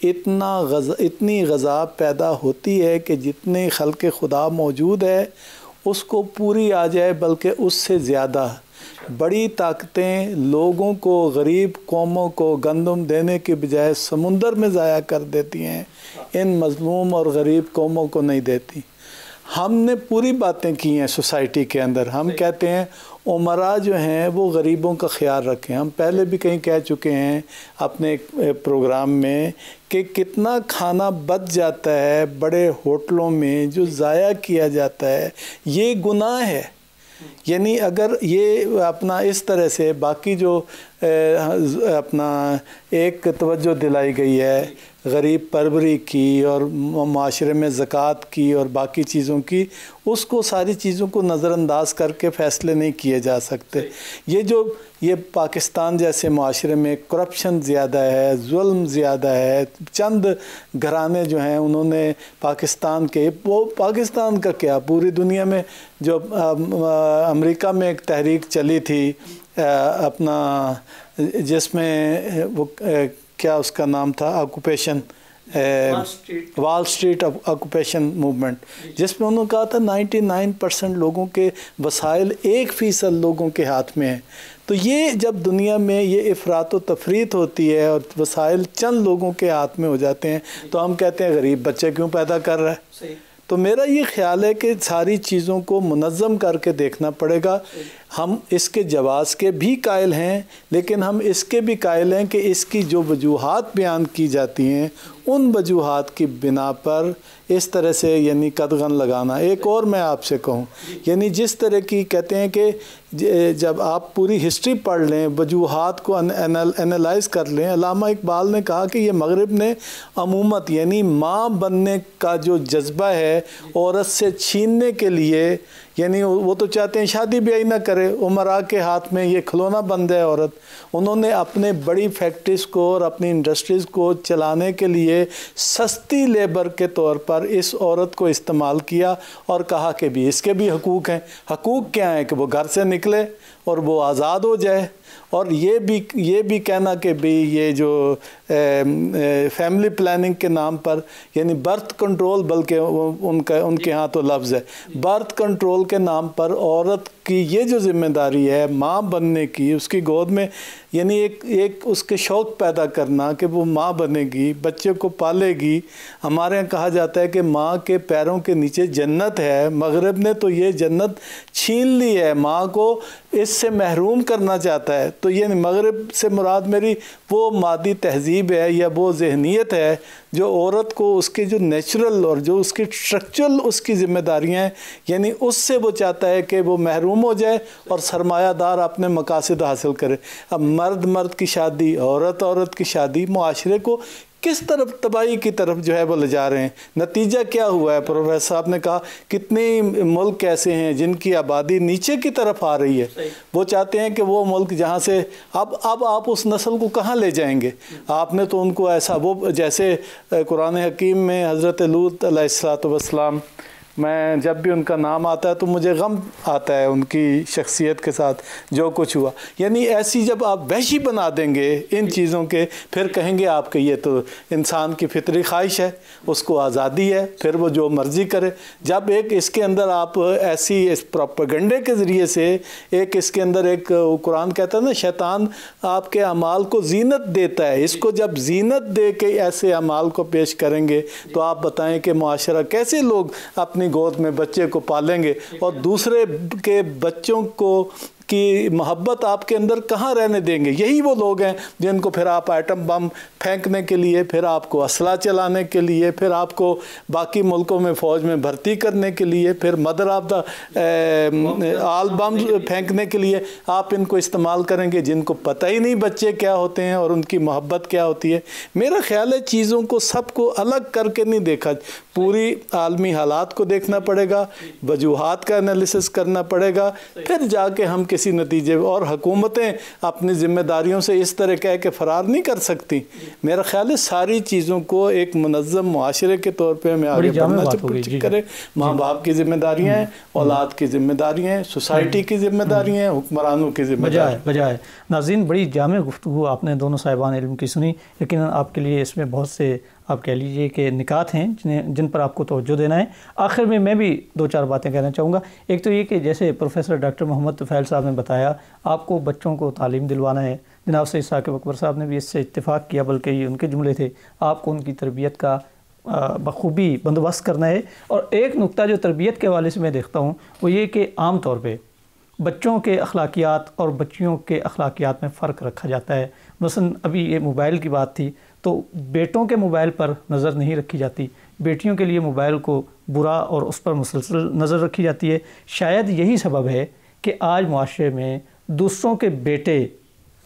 اتنی غذا پیدا ہوتی ہے کہ جتنے خلق خدا موجود ہے اس کو پوری آ جائے، بلکہ اس سے زیادہ. بڑی طاقتیں لوگوں کو، غریب قوموں کو گندم دینے کے بجائے سمندر میں ضائع کر دیتی ہیں، ان مظلوم اور غریب قوموں کو نہیں دیتی. ہم نے پوری باتیں کی ہیں سوسائٹی کے اندر. ہم کہتے ہیں عمراء جو ہیں وہ غریبوں کا خیال رکھیں. ہم پہلے بھی کہیں کہہ چکے ہیں اپنے پروگرام میں کہ کتنا کھانا بچ جاتا ہے بڑے ہوٹلوں میں جو ضائع کیا جاتا ہے، یہ گناہ ہے. یعنی اگر یہ اپنا اس طرح سے باقی جو اپنا ایک توجہ دلائی گئی ہے غریب پروری کی اور معاشرے میں زکوٰۃ کی اور باقی چیزوں کی، اس کو ساری چیزوں کو نظر انداز کر کے فیصلے نہیں کیے جا سکتے. یہ پاکستان جیسے معاشرے میں کرپشن زیادہ ہے، ظلم زیادہ ہے. چند گھرانے جو ہیں انہوں نے پاکستان کے، وہ پاکستان کا کیا پوری دنیا میں جو امریکہ میں ایک تحریک چلی تھی اپنا، جس میں وہ کیا اس کا نام تھا، آکوپیشن وال اسٹریٹ آکوپیشن موومنٹ، جس میں انہوں نے کہا تھا 99% لوگوں کے وسائل 1% لوگوں کے ہاتھ میں ہیں. تو یہ جب دنیا میں یہ افراط و تفریط ہوتی ہے اور وسائل چند لوگوں کے ہاتھ میں ہو جاتے ہیں تو ہم کہتے ہیں غریب بچے کیوں پیدا کر رہا ہے. تو میرا یہ خیال ہے کہ ساری چیزوں کو منظم کر کے دیکھنا پڑے گا. ہم اس کے جواز کے بھی قائل ہیں، لیکن ہم اس کے بھی قائل ہیں کہ اس کی جو وجوہات بیان کی جاتی ہیں ان وجوہات کی بنا پر اس طرح سے یعنی قدغن لگانا. ایک اور میں آپ سے کہوں، یعنی جس طرح کی کہتے ہیں کہ جب آپ پوری ہسٹری پڑھ لیں، وجوہات کو انالائز کر لیں. علامہ اقبال نے کہا کہ یہ مغرب نے عمومت یعنی ماں بننے کا جو جذبہ ہے عورت سے چھیننے کے لیے، یعنی وہ تو چاہتے ہیں شادی بیاہی نہ کرے، عمراء کے ہاتھ میں یہ کھلونا بند ہے عورت. انہوں نے اپنے بڑی فیکٹریز کو اور اپنی انڈسٹریز کو چلانے کے لیے سستی لیبر کے طور پر اس عورت کو استعمال کیا اور کہا کہ بھی اس کے بھی حقوق ہیں. حقوق کیا ہیں کہ وہ گھر سے نکلے اور وہ آزاد ہو جائے. اور یہ بھی کہنا کہ بھی یہ جو فیملی پلاننگ کے نام پر یعنی برتھ کنٹرول، بلکہ ان کے ہاں تو لفظ ہے برتھ کنٹرول کے نام پر عورت کی یہ جو ذمہ داری ہے ماں بننے کی، اس کی گود میں یعنی ایک اس کے شوق پیدا کرنا کہ وہ ماں بنے گی، بچے کو پالے گی. ہمارے یہاں کہا جاتا ہے کہ ماں کے پیروں کے نیچے جنت ہے. مغرب نے تو یہ جنت چھین لی ہے، ماں کو اس سے محروم کرنا چاہتا ہے. تو یہ مغرب سے مراد میری وہ مادی تہذیب ہے یا وہ ذہنیت ہے جو عورت کو اس کے جو نیچرل اور جو اس کی اسٹرکچرل اس کی ذمہ داریاں ہیں یعنی اس سے وہ چاہتا ہے کہ وہ محروم ہو جائے اور سرمایہ دار اپنے مقاصد حاصل کرے. اب مرد کی شادی، عورت کی شادی معاشرے کو کس طرف تباہی کی طرف جو ہے وہ لے جا رہے ہیں. نتیجہ کیا ہوا ہے؟ پروفیسر صاحب نے کہا کتنے ملک ایسے ہیں جن کی آبادی نیچے کی طرف آ رہی ہے. وہ چاہتے ہیں کہ وہ ملک جہاں سے اب آپ اس نسل کو کہاں لے جائیں گے؟ آپ نے تو ان کو ایسا وہ جیسے قرآن حکیم میں حضرت لوط علیہ السلام، میں جب بھی ان کا نام آتا ہے تو مجھے غم آتا ہے ان کی شخصیت کے ساتھ جو کچھ ہوا. یعنی ایسی جب آپ وحشی بنا دیں گے ان چیزوں کے، پھر کہیں گے آپ کہ یہ تو انسان کی فطری خواہش ہے، اس کو آزادی ہے، پھر وہ جو مرضی کرے. جب ایک اس کے اندر آپ ایسی اس پروپیگنڈے کے ذریعے سے ایک اس کے اندر ایک قرآن کہتا ہے نا شیطان آپ کے اعمال کو زینت دیتا ہے، اس کو جب زینت دے کے ایسے اعمال کو پیش کریں گے تو آپ بتائیں کہ معاشرہ کیسے لوگ اپنی گود میں بچے کو پالیں گے اور دوسرے کے بچوں کو کی محبت آپ کے اندر کہاں رہنے دیں گے؟ یہی وہ لوگ ہیں جن کو پھر آپ ایٹم بم پھینکنے کے لیے، پھر آپ کو اسلحہ چلانے کے لیے، پھر آپ کو باقی ملکوں میں فوج میں بھرتی کرنے کے لیے، پھر مدر آف دا آل بم پھینکنے کے لیے آپ ان کو استعمال کریں گے جن کو پتہ ہی نہیں بچے کیا ہوتے ہیں اور ان کی محبت کیا ہوتی ہے. میرا خیال ہے چیزوں کو سب کو الگ کر کے نہیں دیکھا، پوری عالمی حالات کو دیکھنا پڑے گا، وجوہات کا انالیسس کرنا پڑے گا، پھر جا کے ہم کسی نتیجے. اور حکومتیں اپنی ذمہ داریوں سے اس طرح کہہ کے فرار نہیں کر سکتی. میرا خیال ہے ساری چیزوں کو ایک منظم معاشرے کے طور پہ ہمیں آگے بڑھنا چاہیے. کرے ماں باپ کی ذمہ داریاں ہیں، اولاد کی ذمہ داریاں ہیں، سوسائٹی کی ذمہ داریاں ہیں، حکمرانوں کی ذمہ داریاں. بجائے ناظرین بڑی جامع گفتگو آپ نے دونوں صاحبان علم کی سنی. لیکن آپ کے لیے اس میں بہت سے آپ کہہ لیجئے کہ نکات ہیں جن پر آپ کو توجہ دینا ہے. آخر میں بھی دو چار باتیں کہنا چاہوں گا. ایک تو یہ کہ جیسے پروفیسر ڈاکٹر محمد طفیل صاحب نے بتایا آپ کو بچوں کو تعلیم دلوانا ہے. جناب سید ثاقب اکبر صاحب نے بھی اس سے اتفاق کیا، بلکہ یہ ان کے جملے تھے. آپ کو ان کی تربیت کا بخوبی بندوبست کرنا ہے. اور ایک نقطہ جو تربیت کے حوالے سے میں دیکھتا ہوں وہ یہ کہ عام طور پہ بچوں کے اخلاقیات اور بچیوں کے اخلاقیات میں فرق رکھا جاتا ہے. مثلا ابھی یہ موبائل کی بات تھی تو بیٹوں کے موبائل پر نظر نہیں رکھی جاتی، بیٹیوں کے لیے موبائل کو برا اور اس پر مسلسل نظر رکھی جاتی ہے. شاید یہی سبب ہے کہ آج معاشرے میں دوسروں کے بیٹے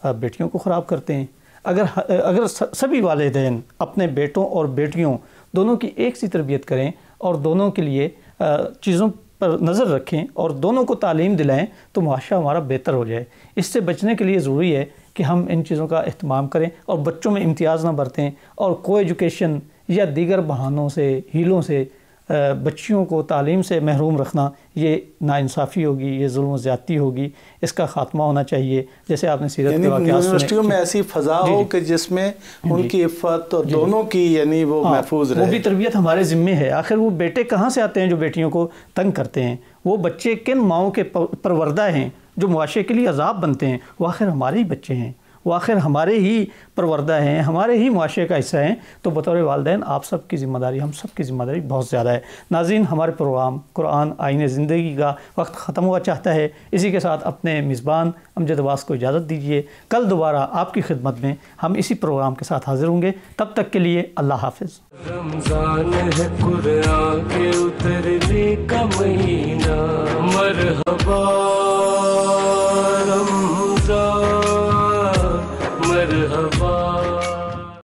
بیٹیوں کو خراب کرتے ہیں. اگر سبھی والدین اپنے بیٹوں اور بیٹیوں دونوں کی ایک سی تربیت کریں اور دونوں کے لیے چیزوں پر نظر رکھیں اور دونوں کو تعلیم دلائیں تو معاشرہ ہمارا بہتر ہو جائے. اس سے بچنے کے لیے ضروری ہے کہ ہم ان چیزوں کا اہتمام کریں اور بچوں میں امتیاز نہ برتیں اور کو ایجوکیشن یا دیگر بہانوں سے ہیلوں سے بچیوں کو تعلیم سے محروم رکھنا یہ ناانصافی ہوگی، یہ ظلم و زیادتی ہوگی. اس کا خاتمہ ہونا چاہیے. جیسے آپ نے سیرت کے واقعات سنے، یونیورسٹیوں میں ایسی فضا ہو کہ جس میں ان کی عفت اور دونوں کی یعنی وہ محفوظ رہے. وہ بھی تربیت ہمارے ذمے ہے. آخر وہ بیٹے کہاں سے آتے ہیں جو بیٹیوں کو تنگ کرتے ہیں؟ وہ بچے کن ماؤں کے پروردہ ہیں جو معاشرے کے لیے عذاب بنتے ہیں؟ وہ آخر ہمارے ہی بچے ہیں، وہ آخر ہمارے ہی پروردہ ہیں، ہمارے ہی معاشرے کا حصہ ہیں. تو بطور والدین آپ سب کی ذمہ داری، ہم سب کی ذمہ داری بہت زیادہ ہے. ناظرین، ہمارے پروگرام قرآن آئین زندگی کا وقت ختم ہوا چاہتا ہے. اسی کے ساتھ اپنے میزبان امجد عباس کو اجازت دیجیے. کل دوبارہ آپ کی خدمت میں ہم اسی پروگرام کے ساتھ حاضر ہوں گے. تب تک کے لیے اللہ حافظ. رمضان ہے قرآن کے اترنے کا مہینہ.